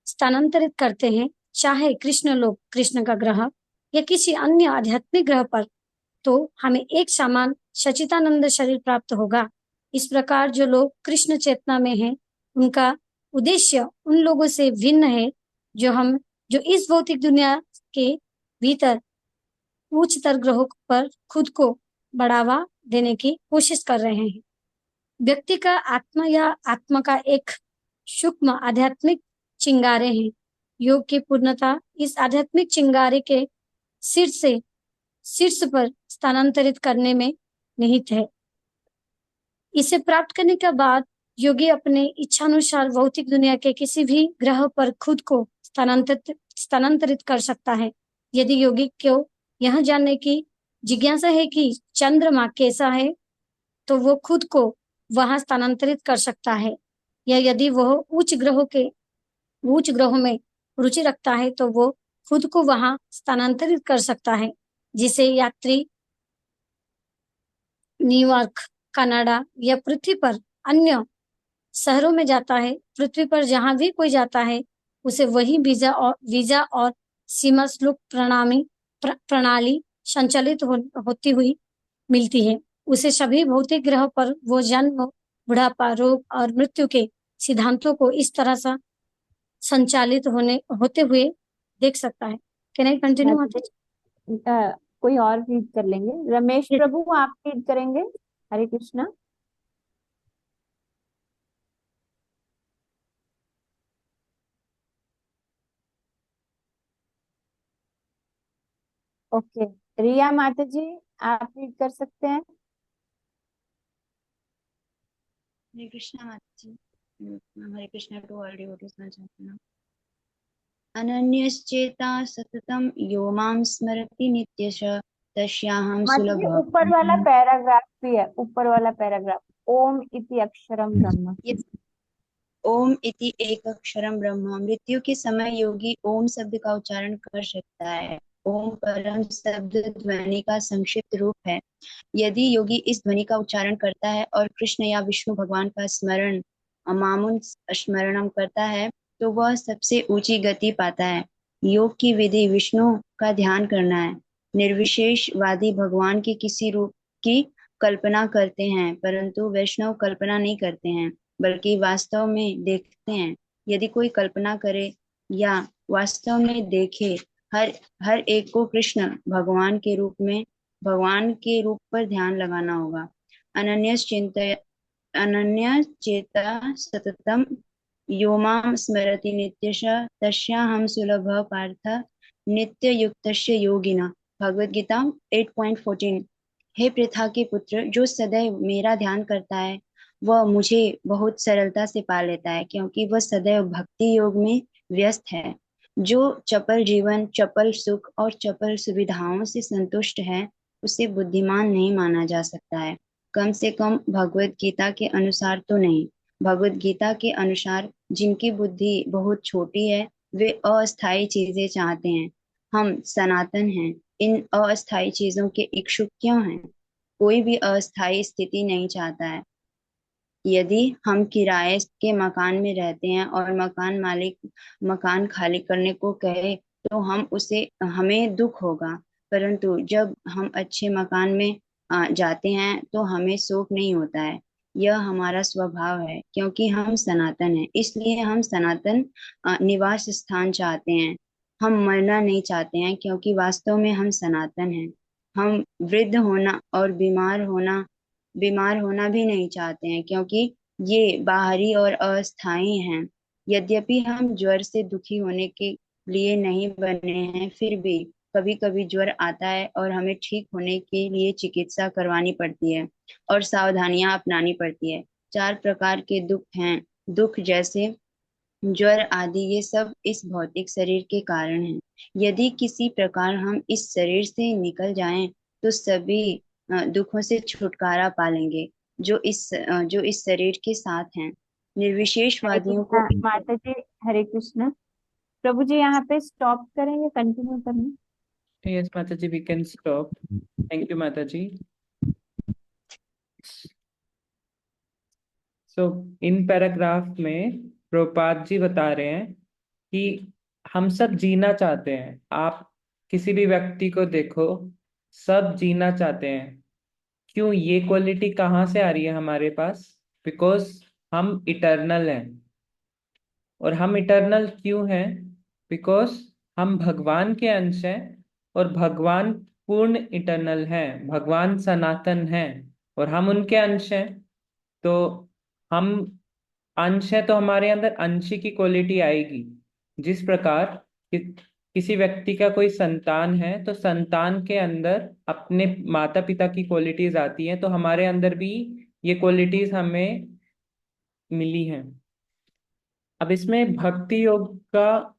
स्थानांतरित करते हैं, चाहे कृष्ण लोक, कृष्ण का ग्रह या किसी अन्य आध्यात्मिक ग्रह पर, तो हमें एक समान सच्चिदानंद शरीर प्राप्त होगा। इस प्रकार जो लोग कृष्ण चेतना में हैं, उनका उद्देश्य उन लोगों से भिन्न है जो इस भौतिक दुनिया के भीतर उच्चतर ग्रहों पर खुद को बढ़ावा देने की कोशिश कर रहे हैं। व्यक्ति का आत्मा या आत्मा का एक सूक्ष्म आध्यात्मिक चिंगारे हैं। योग की पूर्णता इस आध्यात्मिक चिंगारे के शीर्ष पर स्थानांतरित करने में निहित है। इसे प्राप्त करने के बाद योगी अपने इच्छानुसार भौतिक दुनिया के किसी भी ग्रह पर खुद को स्थानांतरित कर सकता है। यदि योगी को यह जानने की जिज्ञासा है कि चंद्रमा कैसा है, तो वो खुद को वहां स्थानांतरित कर सकता है। या यदि वह उच्च ग्रहों में रुचि रखता है, तो वो खुद को वहां स्थानांतरित कर सकता है। जिसे यात्री न्यूयॉर्क, कनाडा या पृथ्वी पर अन्य शहरों में जाता है, पृथ्वी पर जहां भी कोई जाता है, उसे वही वीजा और सीमा शुल्क प्रणाली संचालित होती हुई मिलती है। उसे सभी भौतिक ग्रह पर वो जन्म, बुढ़ापा, रोग और मृत्यु के सिद्धांतों को इस तरह से संचालित होते हुए देख सकता है। कैन आई कंटिन्यू माता जी? कोई और रीड कर लेंगे। रमेश प्रभु, आप रीड करेंगे। हरे कृष्णा। ओके, रिया माता जी, आप रीड कर सकते हैं। हरे कृष्णा माता जी। हरे कृष्णा टू ऑल डिवोटीज में चाहती अनन्यश्चेता सततम यो मां स्मरति नित्यशः तस्याहं माता जी, सुलभः। ऊपर वाला पैराग्राफ भी है, ऊपर वाला पैराग्राफ, ओम इति अक्षरम ब्रह्म। ओम इति एक अक्षरम ब्रह्म। मृत्यु के समय योगी ओम शब्द का उच्चारण कर सकता है। ओम परम शब्द ध्वनि का संक्षिप्त रूप है। यदि योगी इस ध्वनि का उच्चारण करता है और कृष्ण या विष्णु भगवान का स्मरण अमामुन स्मरणम करता है, तो वह सबसे ऊंची गति पाता है। योग की विधि विष्णु का ध्यान करना है। निर्विशेषवादी भगवान के किसी रूप की कल्पना करते हैं, परंतु वैष्णव कल्पना नहीं करते हैं, बल्कि वास्तव में देखते हैं। यदि कोई कल्पना करे या वास्तव में देखे, हर हर एक को कृष्ण भगवान के रूप पर ध्यान लगाना होगा। अनन्य चेता सततम यो मां स्मरति नित्यश तस्याहं सुलभः पार्थ नित्य युक्तस्य योगिना। भगवद गीता 8.14। हे पृथा के पुत्र, जो सदैव मेरा ध्यान करता है वह मुझे बहुत सरलता से पा लेता है, क्योंकि वह सदैव भक्ति योग में व्यस्त है। जो चपल जीवन, चपल सुख और चपल सुविधाओं से संतुष्ट है, उसे बुद्धिमान नहीं माना जा सकता है। कम से कम भगवत गीता के अनुसार तो नहीं। भगवत गीता के अनुसार जिनकी बुद्धि बहुत छोटी है, वे अस्थायी चीजें चाहते हैं। हम सनातन हैं, इन अस्थायी चीजों के इच्छुक क्यों हैं? कोई भी अस्थायी स्थिति नहीं चाहता है। यदि हम किराए के मकान में रहते हैं और मकान मालिक मकान खाली करने को कहे, तो हमें दुख होगा। परंतु जब हम अच्छे मकान में जाते हैं तो हमें शोक नहीं होता है। यह हमारा स्वभाव है, क्योंकि हम सनातन हैं। इसलिए हम सनातन निवास स्थान चाहते हैं। हम मरना नहीं चाहते हैं, क्योंकि वास्तव में हम सनातन हैं। हम वृद्ध होना और बीमार होना भी नहीं चाहते हैं, क्योंकि ये बाहरी और अस्थायी हैं। यद्यपि हम ज्वर से दुखी होने के लिए नहीं बने हैं, फिर भी कभी कभी ज्वर आता है और हमें ठीक होने के लिए चिकित्सा करवानी पड़ती है और सावधानियां अपनानी पड़ती है। 4 प्रकार के दुख हैं। दुख जैसे ज्वर आदि, ये सब इस भौतिक शरीर के कारण हैं। यदि किसी प्रकार हम इस शरीर से निकल जाएं, तो सभी दुखों से छुटकारा पा लेंगे जो इस शरीर के साथ हैं। हरे निर्विशेषवादियों को कृष्णा माता जी। हरे कृष्ण। प्रभु जी यहाँ पे स्टॉप करेंगे, कंटिन्यू करना? यस माता जी, we can stop. Thank you माता जी। सो इन पैराग्राफ में प्रभुपाद जी बता रहे हैं कि हम सब जीना चाहते हैं। आप किसी भी व्यक्ति को देखो, सब जीना चाहते हैं। क्यों? ये क्वालिटी कहाँ से आ रही है हमारे पास? बिकॉज हम इटर्नल हैं। और हम इटर्नल क्यों हैं? बिकॉज हम भगवान के अंश हैं, और भगवान पूर्ण इटर्नल हैं, भगवान सनातन हैं, और हम उनके अंश हैं। तो हम अंश है, तो हमारे अंदर अंशी की क्वालिटी आएगी। जिस प्रकार कि, किसी व्यक्ति का कोई संतान है, तो संतान के अंदर अपने माता पिता की क्वालिटीज आती हैं, तो हमारे अंदर भी ये क्वालिटीज हमें मिली हैं। अब इसमें भक्ति योग का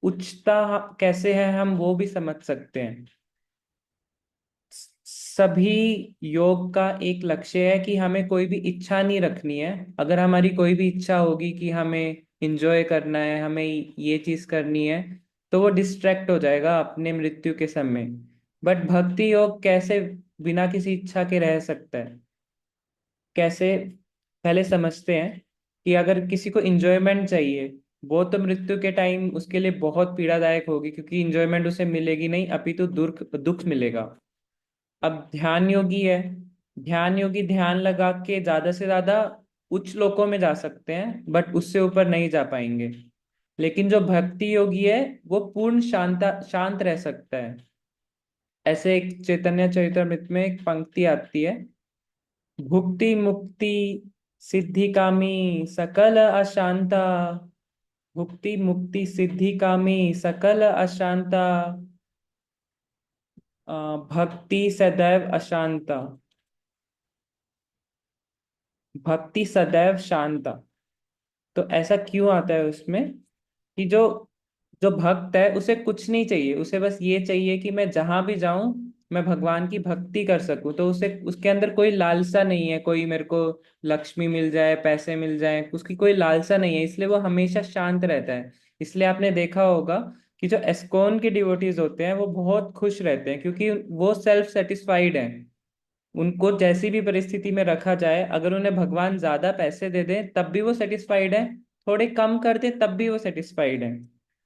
उच्चता कैसे है, हम वो भी समझ सकते हैं। सभी योग का एक लक्ष्य है कि हमें कोई भी इच्छा नहीं रखनी है। अगर हमारी कोई भी इच्छा होगी कि हमें इंजॉय करना है, हमें ये चीज करनी है, तो वो डिस्ट्रैक्ट हो जाएगा अपने मृत्यु के समय। बट भक्ति योग कैसे बिना किसी इच्छा के रह सकता है? कैसे? पहले समझते हैं कि अगर किसी को इंजॉयमेंट चाहिए, वो तो मृत्यु के टाइम उसके लिए बहुत पीड़ादायक होगी, क्योंकि इंजॉयमेंट उसे मिलेगी नहीं, अपितु दुख दुख मिलेगा। अब ध्यान योगी है, ध्यान योगी ध्यान लगा के ज्यादा से ज्यादा उच्च लोकों में जा सकते हैं, बट उससे ऊपर नहीं जा पाएंगे। लेकिन जो भक्ति योगी है, वो पूर्ण शांत रह सकता है। ऐसे एक चैतन्य चरितमृत में एक पंक्ति आती है, भुक्ति मुक्ति सिद्धि कामी सकल अशांता। भुक्ति मुक्ति सिद्धि कामी सकल अशांता, भक्ति सदैव अशांता। भक्ति सदैव शांता। तो ऐसा क्यों आता है उसमें कि जो जो भक्त है उसे कुछ नहीं चाहिए, उसे बस ये चाहिए कि मैं जहां भी जाऊं मैं भगवान की भक्ति कर सकूं। तो उसे उसके अंदर कोई लालसा नहीं है, कोई मेरे को लक्ष्मी मिल जाए, पैसे मिल जाए, उसकी कोई लालसा नहीं है, इसलिए वो हमेशा शांत रहता है। इसलिए आपने देखा होगा कि जो एस्कॉन के डिवोटीज होते हैं वो बहुत खुश रहते हैं, क्योंकि वो सेल्फ सेटिस्फाइड हैं। उनको जैसी भी परिस्थिति में रखा जाए, अगर उन्हें भगवान ज्यादा पैसे दे दे तब भी वो सेटिस्फाइड है, थोड़े कम कर दे तब भी वो सेटिस्फाइड है।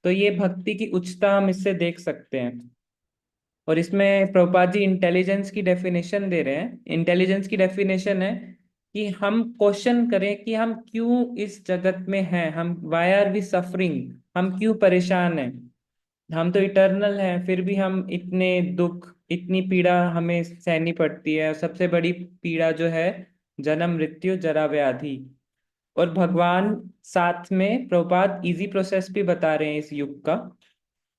तो ये भक्ति की उच्चता हम इससे देख सकते हैं। और इसमें प्रभुपाद जी इंटेलिजेंस की डेफिनेशन दे रहे हैं। इंटेलिजेंस की डेफिनेशन है कि हम क्वेश्चन करें कि हम क्यों इस जगत में हैं, हम वाई आर वी सफरिंग, हम क्यों परेशान हैं। हम तो इटर्नल हैं, फिर भी हम इतने दुख, इतनी पीड़ा हमें सहनी पड़ती है। सबसे बड़ी पीड़ा जो है जन्म मृत्यु जरा व्याधि। और भगवान साथ में प्रभुपाद इजी प्रोसेस भी बता रहे हैं इस युग का।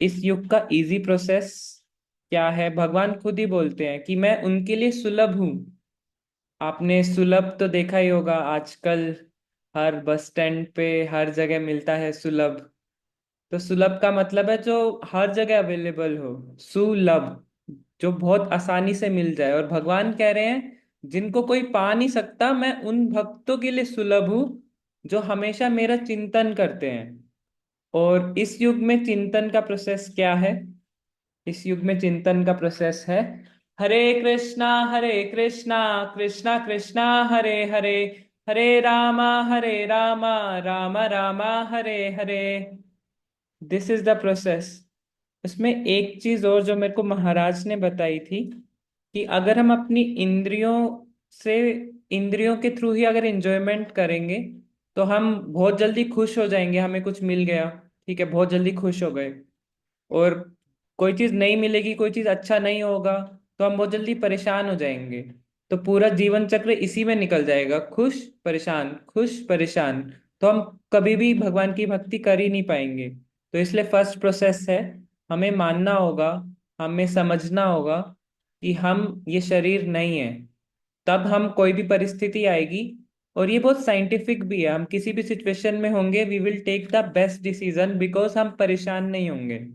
इस युग का इजी प्रोसेस क्या है, भगवान खुद ही बोलते हैं कि मैं उनके लिए सुलभ हूँ। आपने सुलभ तो देखा ही होगा, आजकल हर बस स्टैंड पे हर जगह मिलता है सुलभ। तो सुलभ का मतलब है जो हर जगह अवेलेबल हो, सुलभ, जो बहुत आसानी से मिल जाए। और भगवान कह रहे हैं जिनको कोई पा नहीं सकता, मैं उन भक्तों के लिए सुलभ हूँ जो हमेशा मेरा चिंतन करते हैं। और इस युग में चिंतन का प्रोसेस क्या है? इस युग में चिंतन का प्रोसेस है Hare Krishna Krishna Krishna Hare Hare, Hare Rama Rama Rama Hare Hare. This is the process. इसमें एक चीज और जो मेरे को महाराज ने बताई थी कि अगर हम अपनी इंद्रियों से, इंद्रियों के थ्रू ही अगर एंजॉयमेंट करेंगे तो हम बहुत जल्दी खुश हो जाएंगे। हमें कुछ मिल गया, ठीक है, बहुत जल्दी खुश हो गए। और कोई चीज नहीं मिलेगी, कोई चीज अच्छा नहीं होगा तो हम बहुत जल्दी परेशान हो जाएंगे। तो पूरा जीवन चक्र इसी में निकल जाएगा, खुश परेशान खुश परेशान। तो हम कभी भी भगवान की भक्ति कर ही नहीं पाएंगे। तो इसलिए फर्स्ट प्रोसेस है, हमें मानना होगा, हमें समझना होगा कि हम ये शरीर नहीं है। तब हम कोई भी परिस्थिति आएगी, और ये बहुत साइंटिफिक भी है, हम किसी भी सिचुएशन में होंगे we will take the best decision because हम परेशान नहीं होंगे।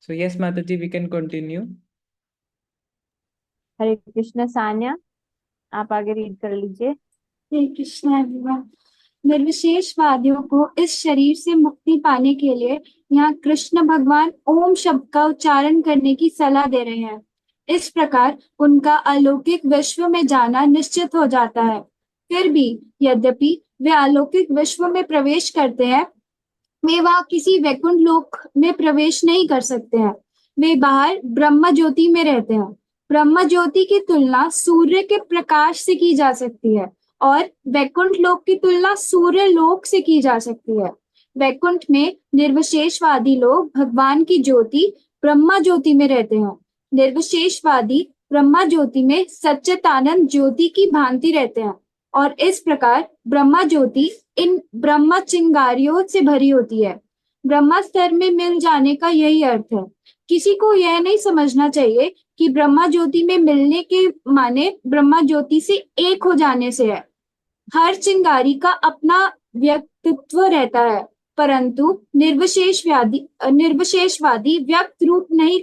सो यस माता जी, we can continue. Hare Krishna Sanya, आप आगे रीड कर लीजिए। हरे कृष्णा एवरीवन। निर्विशेषवादियों को इस शरीर से मुक्ति पाने के लिए यहाँ कृष्ण भगवान ओम शब्द का उच्चारण करने की सलाह दे रहे हैं। इस प्रकार उनका अलौकिक विश्व में जाना निश्चित हो जाता है। फिर भी यद्यपि वे अलौकिक विश्व में प्रवेश करते हैं, वे वहां किसी वैकुंठ लोक में प्रवेश नहीं कर सकते हैं। वे बाहर ब्रह्म ज्योति में रहते हैं। ब्रह्म ज्योति की तुलना सूर्य के प्रकाश से की जा सकती है और वैकुंठ लोक की तुलना सूर्य लोक से की जा सकती है। वैकुंठ में निर्विशेषवादी लोग भगवान की ज्योति ब्रह्मा ज्योति में रहते हैं। निर्विशेषवादी ब्रह्मा ज्योति में सच्चिदानंद ज्योति की भांति रहते हैं और इस प्रकार ब्रह्मा ज्योति इन ब्रह्म चिंगारियों से भरी होती है। ब्रह्मा स्तर में मिल जाने का यही अर्थ है। किसी को यह नहीं समझना चाहिए कि ब्रह्मा ज्योति में मिलने के माने ब्रह्मा ज्योति से एक हो जाने से है। हर चिंगारी का अपना व्यक्तित्व रहता है, परंतु निर्विशेषवादी व्यक्त रूप नहीं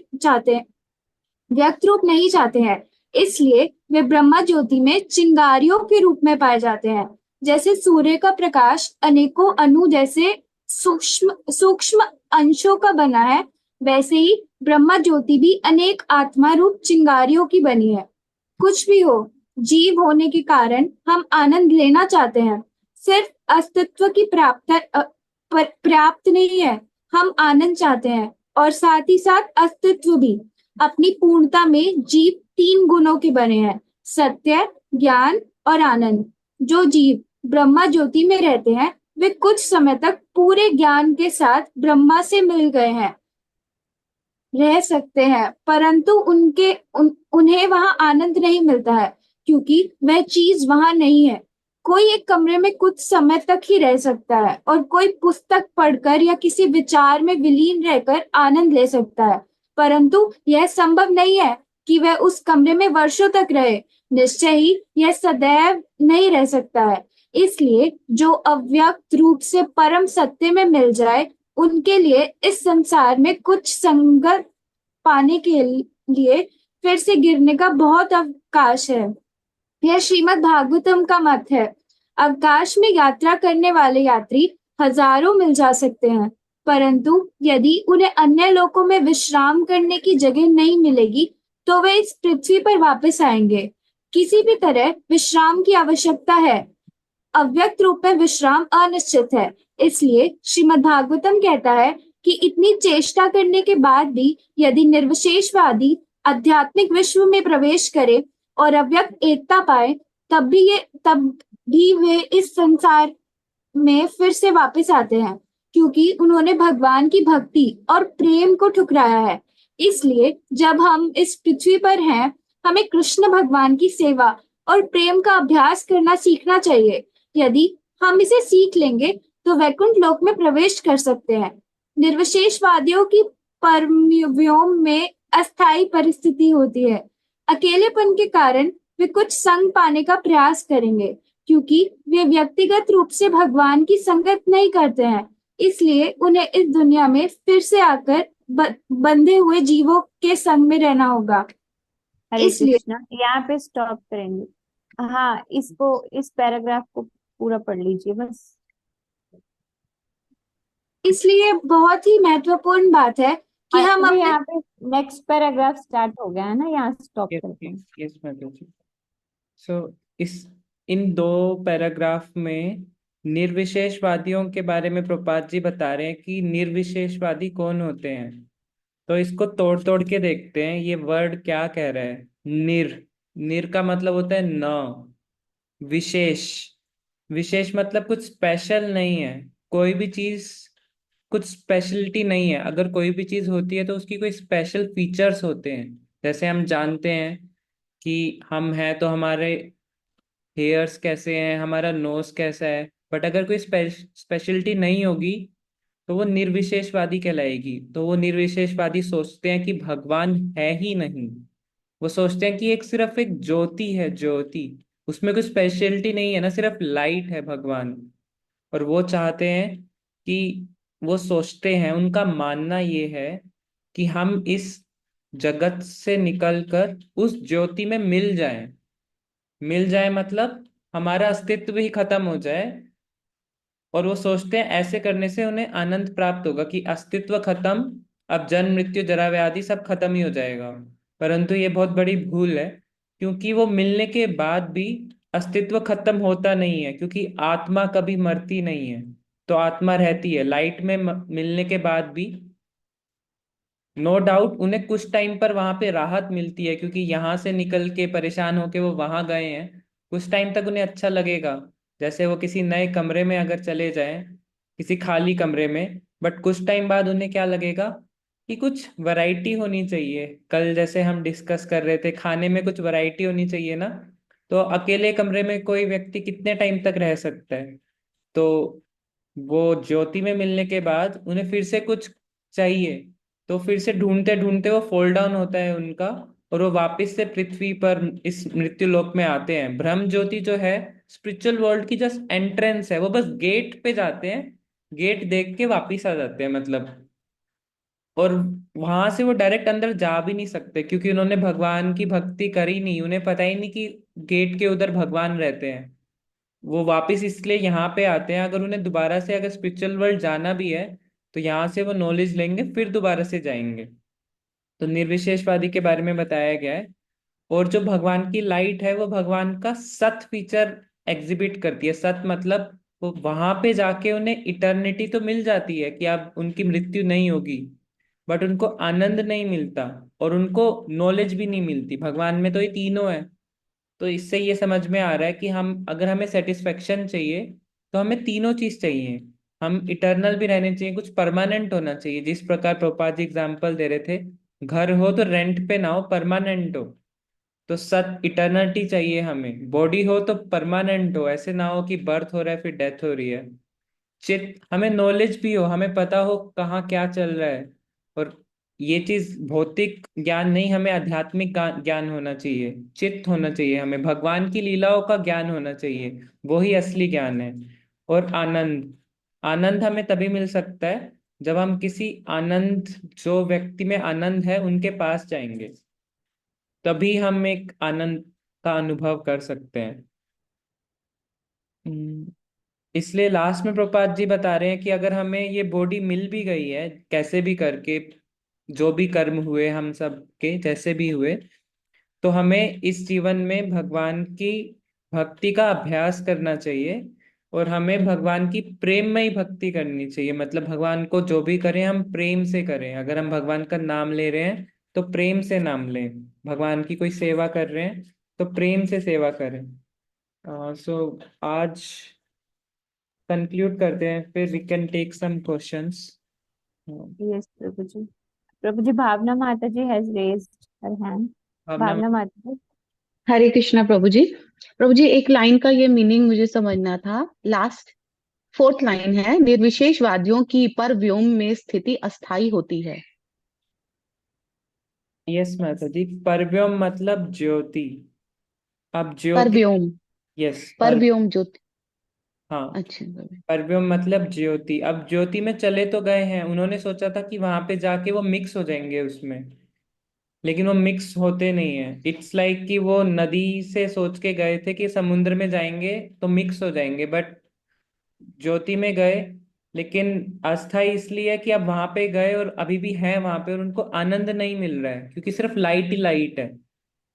चाहते हैं। इसलिए वे ब्रह्मा ज्योति में चिंगारियों के रूप में पाए जाते हैं। जैसे सूर्य का प्रकाश अनेकों अणु जैसे सूक्ष्म सूक्ष्म अंशों का बना है, वैसे ही ब्रह्मा ज्योति भी अनेक आत्मा रूप चिंगारियों की बनी है। कुछ भी हो, जीव होने के कारण हम आनंद लेना चाहते हैं। सिर्फ अस्तित्व की पर्याप्त नहीं है, हम आनंद चाहते हैं और साथ ही साथ अस्तित्व भी। अपनी पूर्णता में जीव 3 गुणों के बने हैं, सत्य, ज्ञान और आनंद। जो जीव ब्रह्मा ज्योति में रहते हैं वे कुछ समय तक पूरे ज्ञान के साथ ब्रह्मा से मिल गए हैं, रह सकते हैं, परंतु उन्हें वहां आनंद नहीं मिलता है क्योंकि वह चीज वहां नहीं है। कोई एक कमरे में कुछ समय तक ही रह सकता है और कोई पुस्तक पढ़कर या किसी विचार में विलीन रहकर आनंद ले सकता है, परंतु यह संभव नहीं है कि वह उस कमरे में वर्षों तक रहे। निश्चय ही यह सदैव नहीं रह सकता है। इसलिए जो अव्यक्त रूप से परम सत्य में मिल जाए, उनके लिए इस संसार में कुछ संगत पाने के लिए फिर से गिरने का बहुत अवकाश है। यह श्रीमद् भागवतम का मत है। अवकाश में यात्रा करने वाले यात्री हजारों मिल जा सकते हैं, परंतु यदि उन्हें अन्य लोकों में विश्राम करने की जगह नहीं मिलेगी तो वे इस पृथ्वी पर वापस आएंगे। किसी भी तरह विश्राम की आवश्यकता है। अव्यक्त रूप में विश्राम अनिश्चित है। इसलिए श्रीमद् भागवतम कहता है कि इतनी चेष्टा करने के बाद भी यदि निर्विशेषवादी आध्यात्मिक विश्व में प्रवेश करे और अव्यक्त एकता पाए, तब भी वे इस संसार में फिर से वापस आते हैं, क्योंकि उन्होंने भगवान की भक्ति और प्रेम को ठुकराया है। इसलिए जब हम इस पृथ्वी पर हैं, हमें कृष्ण भगवान की सेवा और प्रेम का अभ्यास करना सीखना चाहिए। यदि हम इसे सीख लेंगे तो वैकुंठ लोक में प्रवेश कर सकते हैं। निर्विशेषवादियों की परम में अस्थायी परिस्थिति होती है। अकेलेपन के कारण वे कुछ संग पाने का प्रयास करेंगे, क्योंकि वे व्यक्तिगत रूप से भगवान की संगत नहीं करते हैं। इसलिए उन्हें इस दुनिया में फिर से आकर बंधे हुए जीवों के संग में रहना होगा। हरे इसलिए कृष्णा, यहाँ पे स्टॉप करेंगे। हाँ, इस पैराग्राफ को पूरा पढ़ लीजिए बस। इसलिए बहुत ही महत्वपूर्ण बात है कि हम जी, अपने यहाँ पे नेक्स्ट पैराग्राफ स्टार्ट हो गया है ना, यहाँ स्टॉप करते हैं। यस माता जी। सो इन 2 पैराग्राफ में निर्विशेषवादियों के बारे में प्रभुपाद जी बता रहे हैं कि निर्विशेषवादी कौन होते हैं। तो इसको तोड़ तोड़ के देखते हैं, ये वर्ड क्या कह रहा है। निर का मतलब होता है न। विशेष, विशेष मतलब कुछ स्पेशल नहीं है। कोई भी चीज कुछ स्पेशलिटी नहीं है। अगर कोई भी चीज होती है तो उसकी कोई स्पेशल फीचर्स होते हैं। जैसे हम जानते हैं कि हम हैं तो हमारे हेयर्स कैसे हैं, हमारा नोज कैसा है। बट अगर कोई स्पेशलिटी नहीं होगी तो वो निर्विशेषवादी कहलाएगी। तो वो निर्विशेषवादी सोचते हैं कि भगवान है ही नहीं। वो सोचते हैं कि सिर्फ एक ज्योति है, ज्योति, उसमें कोई स्पेशलिटी नहीं है ना, सिर्फ लाइट है भगवान। और वो चाहते हैं कि वो सोचते हैं, उनका मानना ये है कि हम इस जगत से निकलकर उस ज्योति में मिल जाएं। मिल जाए मतलब हमारा अस्तित्व ही खत्म हो जाए। और वो सोचते हैं ऐसे करने से उन्हें आनंद प्राप्त होगा कि अस्तित्व खत्म, अब जन्म मृत्यु जरा व्याधि सब खत्म ही हो जाएगा। परंतु ये बहुत बड़ी भूल है, क्योंकि वो मिलने के बाद भी अस्तित्व खत्म होता नहीं है, क्योंकि आत्मा कभी मरती नहीं है। तो आत्मा रहती है लाइट में मिलने के बाद भी। नो डाउट उन्हें कुछ टाइम पर वहां पे राहत मिलती है, क्योंकि यहाँ से निकल के परेशान होके वो वहां गए हैं। कुछ टाइम तक उन्हें अच्छा लगेगा, जैसे वो किसी नए कमरे में अगर चले जाएं, किसी खाली कमरे में। बट कुछ टाइम बाद उन्हें क्या लगेगा कि कुछ वैरायटी होनी चाहिए। कल जैसे हम डिस्कस कर रहे थे, खाने में कुछ वैरायटी होनी चाहिए ना। तो अकेले कमरे में कोई व्यक्ति कितने टाइम तक रह सकता है। तो वो ज्योति में मिलने के बाद उन्हें फिर से कुछ चाहिए। तो फिर से ढूंढते ढूंढते वो फॉल डाउन होता है उनका, और वो वापस से पृथ्वी पर इस मृत्यु लोक में आते हैं। ब्रह्म ज्योति जो है स्पिरिचुअल वर्ल्ड की जस्ट एंट्रेंस है, वो बस गेट पे जाते हैं, गेट देख के वापिस आ जाते हैं मतलब। और वहां से वो डायरेक्ट अंदर जा भी नहीं सकते, क्योंकि उन्होंने भगवान की भक्ति करी नहीं। उन्हें पता ही नहीं कि गेट के उधर भगवान रहते हैं। वो वापस इसलिए यहाँ पे आते हैं। अगर उन्हें दोबारा से अगर स्पिरिचुअल वर्ल्ड जाना भी है तो यहाँ से वो नॉलेज लेंगे, फिर दोबारा से जाएंगे। तो निर्विशेषवादी के बारे में बताया गया है। और जो भगवान की लाइट है वो भगवान का सत फीचर एग्जिबिट करती है। सत मतलब वो वहां पे जाके उन्हें इटर्निटी तो मिल जाती है कि अब उनकी मृत्यु नहीं होगी, बट उनको आनंद नहीं मिलता और उनको नॉलेज भी नहीं मिलती। भगवान में तो ये तीनों है। तो इससे ये समझ में आ रहा है कि हम अगर हमें सेटिस्फेक्शन चाहिए तो हमें तीनों चीज चाहिए। हम इटर्नल भी रहने चाहिए, कुछ परमानेंट होना चाहिए। जिस प्रकार प्रभुपाद जी एग्जाम्पल दे रहे थे, घर हो तो रेंट पे ना हो, परमानेंट हो। तो सत इटर्निटी चाहिए हमें। बॉडी हो तो परमानेंट हो, ऐसे ना हो कि बर्थ हो रहा है फिर डेथ हो रही है। चित्त, हमें नॉलेज भी हो, हमें पता हो कहाँ क्या चल रहा है। और ये चीज भौतिक ज्ञान नहीं, हमें आध्यात्मिक ज्ञान होना चाहिए। चित्त होना चाहिए, हमें भगवान की लीलाओं का ज्ञान होना चाहिए। वो ही असली ज्ञान है। और आनंद, आनंद हमें तभी मिल सकता है जब हम किसी आनंद, जो व्यक्ति में आनंद है उनके पास जाएंगे, तभी हम एक आनंद का अनुभव कर सकते हैं। इसलिए लास्ट में प्रभुपाद जी बता रहे हैं कि अगर हमें ये बॉडी मिल भी गई है कैसे भी करके, जो भी कर्म हुए हम सब के जैसे भी हुए, तो हमें इस जीवन में भगवान की भक्ति का अभ्यास करना चाहिए। और हमें भगवान की प्रेममयी भक्ति करनी चाहिए। मतलब भगवान को जो भी करें हम प्रेम से करें। अगर हम भगवान का नाम ले रहे हैं तो प्रेम से नाम लें। भगवान की कोई सेवा कर रहे हैं तो प्रेम से सेवा करें। सो आज कंक्लूड करते हैं, फिर we can take some questions. Yes प्रभु जी। प्रभु जी, भावना माता जी has raised her hand. Bhavana. Bhavana माता जी। हरे कृष्णा प्रभु जी। प्रभु जी, एक लाइन का ये मीनिंग मुझे समझना था। लास्ट 4th लाइन है, निर्विशेषवादियों की पर व्योम में स्थिति अस्थाई होती है। यस माता जी, परव्योम मतलब ज्योति। अब पर ज्योति। व्योम, यस पर व्योम ज्योति। हाँ, अच्छा प्रभु। परव्योम मतलब ज्योति। अब ज्योति में चले तो गए हैं, उन्होंने सोचा था कि वहां पे जाके वो मिक्स हो जाएंगे उसमें, लेकिन वो मिक्स होते नहीं है। इट्स लाइक कि वो नदी से सोच के गए थे कि समुद्र में जाएंगे तो मिक्स हो जाएंगे, बट ज्योति में गए। लेकिन अस्थाई इसलिए है कि अब वहां पे गए और अभी भी है वहां पे और उनको आनंद नहीं मिल रहा है, क्योंकि सिर्फ लाइट ही लाइट है।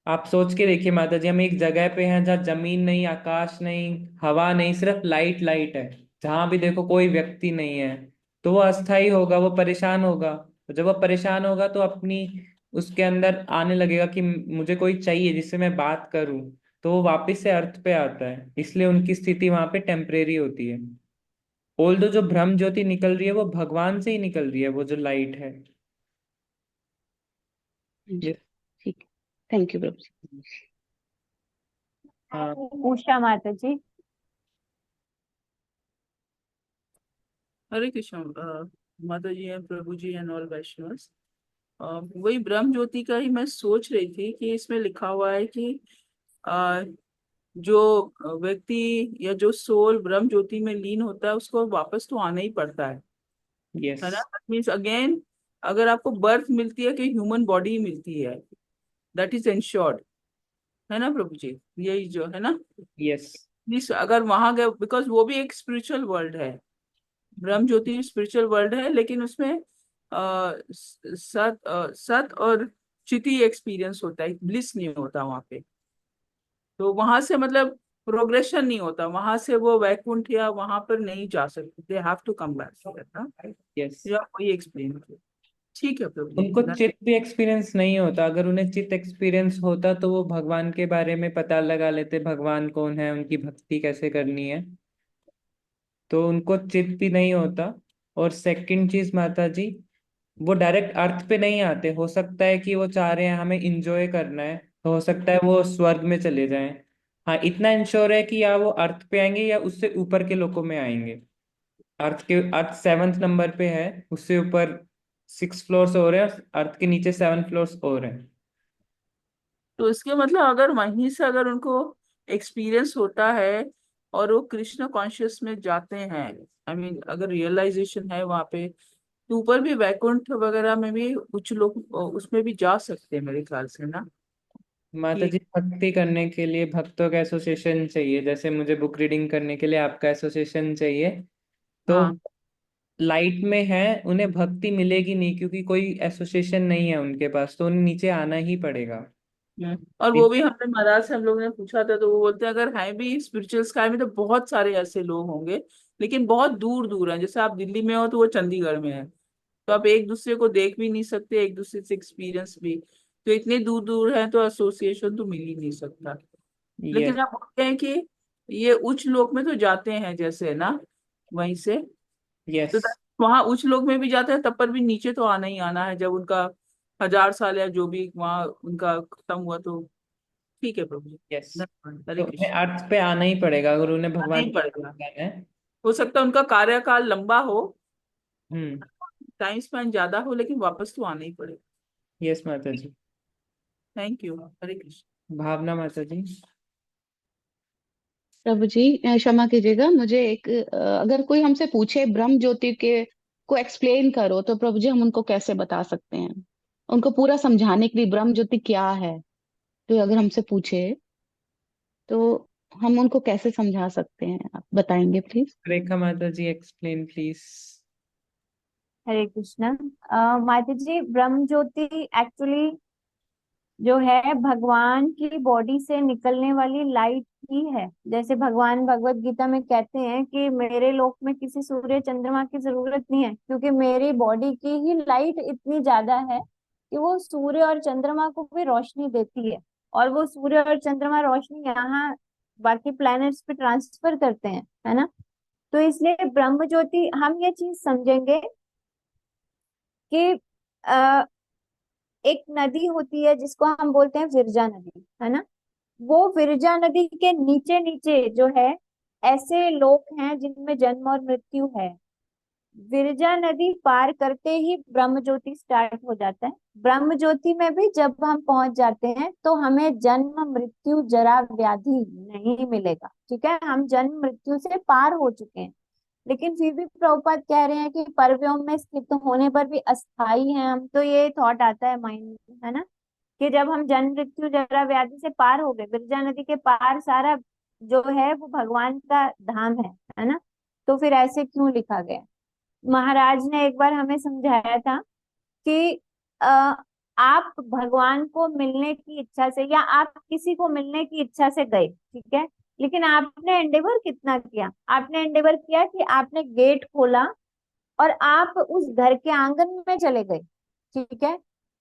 आप सोच के देखिए माता जी, हम एक जगह पे हैं जहाँ जमीन नहीं, आकाश नहीं, हवा नहीं, सिर्फ लाइट लाइट है। जहां भी देखो कोई व्यक्ति नहीं है, तो वो अस्थाई होगा, वो परेशान होगा। तो जब वो परेशान होगा तो अपनी उसके अंदर आने लगेगा कि मुझे कोई चाहिए जिससे मैं बात करूं। तो वो वापस से अर्थ पे आता है, इसलिए उनकी स्थिति वहां पे टेम्परेरी होती है। ओल्दो जो ब्रह्म ज्योति निकल रही है वो भगवान से ही निकल रही है, वो जो लाइट है। जी, ये ठीक है। थैंक यू प्रभु जी। हाँ। उषा माता जी। हरे कृष्ण माता जी एंड प्रभु जी एंड ऑल वैष्णव्स। वही ब्रह्म ज्योति का ही मैं सोच रही थी कि इसमें लिखा हुआ है कि अ, जो व्यक्ति या जो सोल ब्रह्म ज्योति में लीन होता है उसको वापस तो आना ही पड़ता यस। है ना। मीन्स अगेन अगर आपको बर्थ मिलती है कि ह्यूमन बॉडी मिलती है, दैट इज इंश्योर्ड, है ना प्रभु जी, यही जो है ना। यस। प्लीज अगर वहां गए, बिकॉज वो भी एक स्पिरिचुअल वर्ल्ड है, ब्रह्म ज्योति स्पिरिचुअल वर्ल्ड है, लेकिन उसमें सत और चिति एक्सपीरियंस होता है, ब्लिस नहीं होता वहां पे। तो वहां से मतलब प्रोग्रेशन नहीं होता, वहां से वो वैकुंठ या वहां पर नहीं जा सकते, they have to come back ना। यस। या वही एक्सप्लेन किया। ठीक है प्रभु जी। उनको चित्त भी एक्सपीरियंस नहीं होता। अगर उन्हें चित्त एक्सपीरियंस होता तो वो भगवान के बारे में पता लगा लेते, भगवान कौन है, उनकी भक्ति कैसे करनी है। तो उनको चित्त भी नहीं होता। और सेकंड चीज माता जी, वो डायरेक्ट अर्थ पे नहीं आते। हो सकता है कि वो चाह रहे हैं हमें इंजॉय करना है, तो हो सकता है वो स्वर्ग में चले जाएं। हाँ, इतना इंश्योर है कि या वो अर्थ पे आएंगे या उससे ऊपर के लोकों में आएंगे। अर्थ 7th नंबर पे है, उससे ऊपर 6 फ्लोर्स और है, अर्थ के नीचे 7 फ्लोर्स और है। तो इसके मतलब अगर वहीं से अगर उनको एक्सपीरियंस होता है और वो कृष्ण कॉन्शियस में जाते हैं, आई मीन अगर रियलाइजेशन है वहां पे, तो ऊपर भी वैकुंठ वगैरह में भी कुछ लोग उसमें भी जा सकते हैं मेरे ख्याल से ना। माता कि जी, भक्ति करने के लिए भक्तों का एसोसिएशन चाहिए। जैसे मुझे बुक रीडिंग करने के लिए आपका एसोसिएशन चाहिए। तो हाँ। लाइट में है, उन्हें भक्ति मिलेगी नहीं क्योंकि कोई एसोसिएशन नहीं है उनके पास, तो उन्हें नीचे आना ही पड़ेगा। और वो भी हमने महाराज से हम लोगों ने पूछा था, तो वो बोलते हैं अगर है भी स्पिरिचुअल स्काई में तो बहुत सारे ऐसे लोग होंगे, लेकिन बहुत दूर दूर हैं। जैसे आप दिल्ली में हो तो वो चंडीगढ़ में है, तो आप एक दूसरे को देख भी नहीं सकते, एक दूसरे से एक्सपीरियंस भी। तो इतने दूर दूर हैं तो एसोसिएशन तो मिल ही नहीं सकता। यस। लेकिन आप बोलते हैं कि ये उच्च लोक में तो जाते हैं जैसे ना, वहीं से यस। तो वहां उच्च लोक में भी जाते हैं, तब पर भी नीचे तो आना ही आना है, जब उनका 1000 साल या जो भी वहां उनका खत्म हुआ तो। ठीक है प्रभु जी। यस। धन्यवाद। हरे तो उन्हें कृष्ण। अर्थ पे आना ही पड़ेगा अगर उन्हें आना भगवान ही की पड़ेगा। सेवा करना है। हो सकता है उनका कार्यकाल लंबा हो, हम्म। टाइम स्पेंड ज्यादा हो, लेकिन वापस तो आना ही पड़ेगा। यस माता जी। Thank you. हरे कृष्ण। भावना माता जी। प्रभु जी, क्षमा कीजिएगा, मुझे एक अगर कोई हमसे पूछे ब्रह्म ज्योति के को एक्सप्लेन करो, तो प्रभु जी हम उनको कैसे बता सकते हैं? उनको पूरा समझाने के लिए ब्रह्म ज्योति क्या है, तो अगर हमसे पूछे तो हम उनको कैसे समझा सकते हैं? आप बताएंगे प्लीज। रेखा माता जी, एक्सप्लेन प्लीज। हरे कृष्णा। माता जी, ब्रह्म ज्योति एक्चुअली जो है भगवान की बॉडी से निकलने वाली लाइट ही है। जैसे भगवान भगवत गीता में कहते हैं कि मेरे लोक में किसी सूर्य चंद्रमा की जरूरत नहीं है, क्योंकि मेरी बॉडी की ही लाइट इतनी ज्यादा है कि वो सूर्य और चंद्रमा को भी रोशनी देती है। और वो सूर्य और चंद्रमा रोशनी यहाँ बाकी प्लैनेट्स पे ट्रांसफर करते हैं, है ना। तो इसलिए ब्रह्म ज्योति हम ये चीज समझेंगे कि एक नदी होती है जिसको हम बोलते हैं विरजा नदी, है ना। वो विरजा नदी के नीचे नीचे जो है ऐसे लोक हैं जिनमें जन्म और मृत्यु है। विरजा नदी पार करते ही ब्रह्म ज्योति स्टार्ट हो जाता है। ब्रह्म ज्योति में भी जब हम पहुंच जाते हैं तो हमें जन्म मृत्यु जरा व्याधि नहीं मिलेगा, ठीक है। हम जन्म मृत्यु से पार हो चुके हैं। लेकिन फिर भी प्रभुपाद कह रहे हैं कि परव्योम में स्थित होने पर भी अस्थाई है हम, तो ये थॉट आता है माइंड में, है ना, कि जब हम जन्म मृत्यु जरा व्याधि से पार हो गए, विरजा नदी के पार सारा जो है वो भगवान का धाम है ना। तो फिर ऐसे क्यों लिखा गया। महाराज ने एक बार हमें समझाया था कि आप भगवान को मिलने की इच्छा से या आप किसी को मिलने की इच्छा से गए, ठीक है। लेकिन आपने एंडेवर कितना किया। आपने एंडेवर किया कि आपने गेट खोला और आप उस घर के आंगन में चले गए, ठीक है।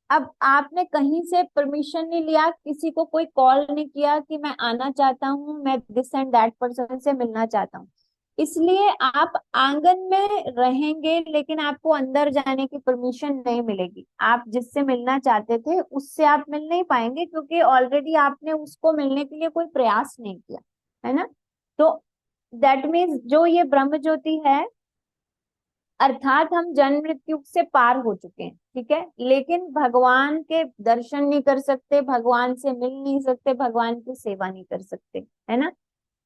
अब आपने कहीं से परमिशन नहीं लिया, किसी को कोई कॉल नहीं किया कि मैं आना चाहता हूँ, मैं दिस एंड दैट पर्सन से मिलना चाहता हूँ। इसलिए आप आंगन में रहेंगे लेकिन आपको अंदर जाने की परमिशन नहीं मिलेगी। आप जिससे मिलना चाहते थे उससे आप मिल नहीं पाएंगे, क्योंकि ऑलरेडी आपने उसको मिलने के लिए कोई प्रयास नहीं किया, है ना। तो दैट मीन्स जो ये ब्रह्म ज्योति है, अर्थात हम जन्म मृत्यु से पार हो चुके हैं, ठीक है। लेकिन भगवान के दर्शन नहीं कर सकते, भगवान से मिल नहीं सकते, भगवान की सेवा नहीं कर सकते, है ना।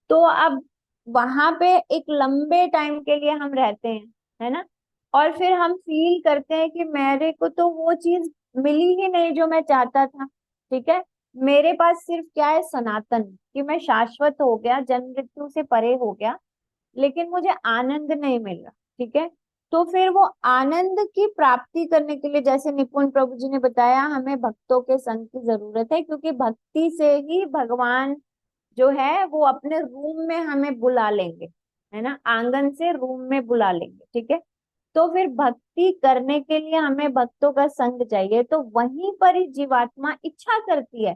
तो अब वहां पे एक लंबे टाइम के लिए हम रहते हैं, है ना। और फिर हम फील करते हैं कि मेरे को तो वो चीज मिली ही नहीं जो मैं चाहता था, ठीक है। मेरे पास सिर्फ क्या है, सनातन, कि मैं शाश्वत हो गया, जन्म मृत्यु से परे हो गया, लेकिन मुझे आनंद नहीं मिल रहा, ठीक है। तो फिर वो आनंद की प्राप्ति करने के लिए, जैसे निपुण प्रभु जी ने बताया, हमें भक्तों के संग की जरूरत है, क्योंकि भक्ति से ही भगवान जो है वो अपने रूम में हमें बुला लेंगे, है ना। आंगन से रूम में बुला लेंगे, ठीक है। तो फिर भक्ति करने के लिए हमें भक्तों का संग चाहिए। तो वहीं पर ही जीवात्मा इच्छा करती है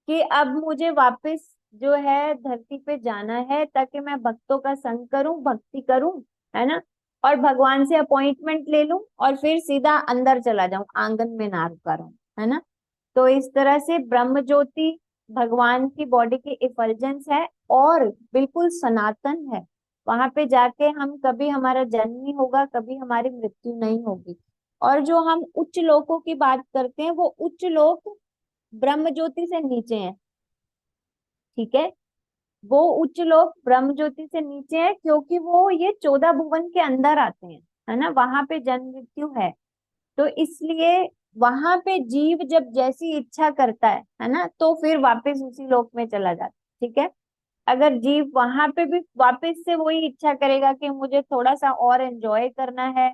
कि अब मुझे वापस जो है धरती पे जाना है, ताकि मैं भक्तों का संग करूं, भक्ति करूं, है ना। और भगवान से अपॉइंटमेंट ले लूं और फिर सीधा अंदर चला जाऊं, आंगन में ना रुका रहूं, है ना। तो इस तरह से ब्रह्म ज्योति भगवान की बॉडी की इफल्जेंस है और बिल्कुल सनातन है। वहां पे जाके हम कभी हमारा जन्म नहीं होगा, कभी हमारी मृत्यु नहीं होगी। और जो हम उच्च लोकों की बात करते हैं, वो उच्च लोक ब्रह्म ज्योति से नीचे हैं, ठीक है। वो उच्च लोक ब्रह्म ज्योति से नीचे है, क्योंकि वो ये 14 भुवन के अंदर आते हैं, है ना। वहां पे जन्म मृत्यु है। तो इसलिए वहां पे जीव जब जैसी इच्छा करता है ना, तो फिर वापस उसी लोक में चला जाता है, ठीक है। अगर जीव वहां पे भी वापस से वही इच्छा करेगा कि मुझे थोड़ा सा और एंजॉय करना है,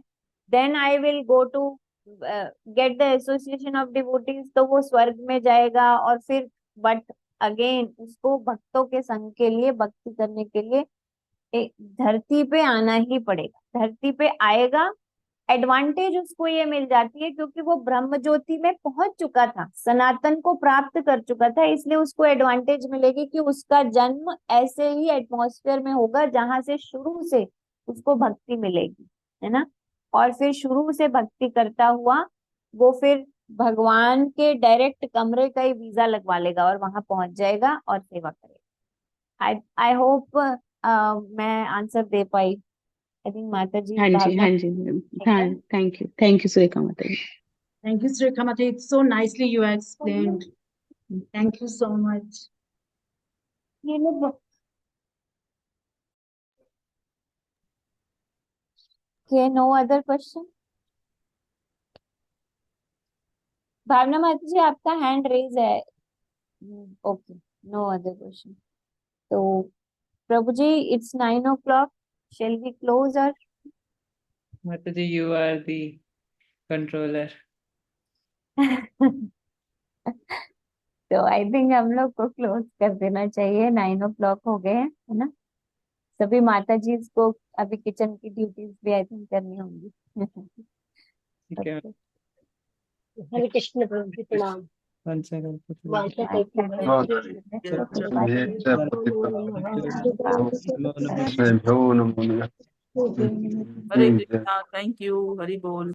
then I will go to get the association of devotees, तो वो स्वर्ग में जाएगा। और फिर बट अगेन उसको भक्तों के संग के लिए, भक्ति करने के लिए एक धरती पे आना ही पड़ेगा। धरती पे आएगा, एडवांटेज उसको ये मिल जाती है क्योंकि वो ब्रह्म ज्योति में पहुंच चुका था, सनातन को प्राप्त कर चुका था। इसलिए उसको एडवांटेज मिलेगी कि उसका जन्म ऐसे ही एटमॉस्फेयर में होगा जहां से शुरू से उसको भक्ति मिलेगी, है ना। और फिर शुरू से भक्ति करता हुआ वो फिर भगवान के डायरेक्ट कमरे का ही वीजा लगवा लेगा और वहां पहुंच जाएगा और सेवा करेगा। आई आई होप मैं answer they pi. I think माता जी, हाँ जी, भावना, हाँ जी मैम। ठीक हाँ, है। थैंक यू सुरेखा माता जी। Thank you, Srekha Mata. It's so nicely you explained. Thank you so much. ये लोग के नो अदर क्वेश्चन। भावना माता जी आपका हैंड रेज है। Okay, no other question. तो प्रभु जी, it's 9 o'clock, shall we close और माता जी, यू आर दी कंट्रोलर। तो आई थिंक हम लोग को क्लोज कर देना चाहिए, 9 o'clock हो गए हैं, है ना। सभी माता जी को अभी किचन की ड्यूटीज भी आई थिंक करनी होंगी। ठीक है। हरे कृष्ण प्रभु जी प्रणाम। वन सेकंड वाचा करते हैं हरे कृष्णा, थैंक यू, हरि बोल।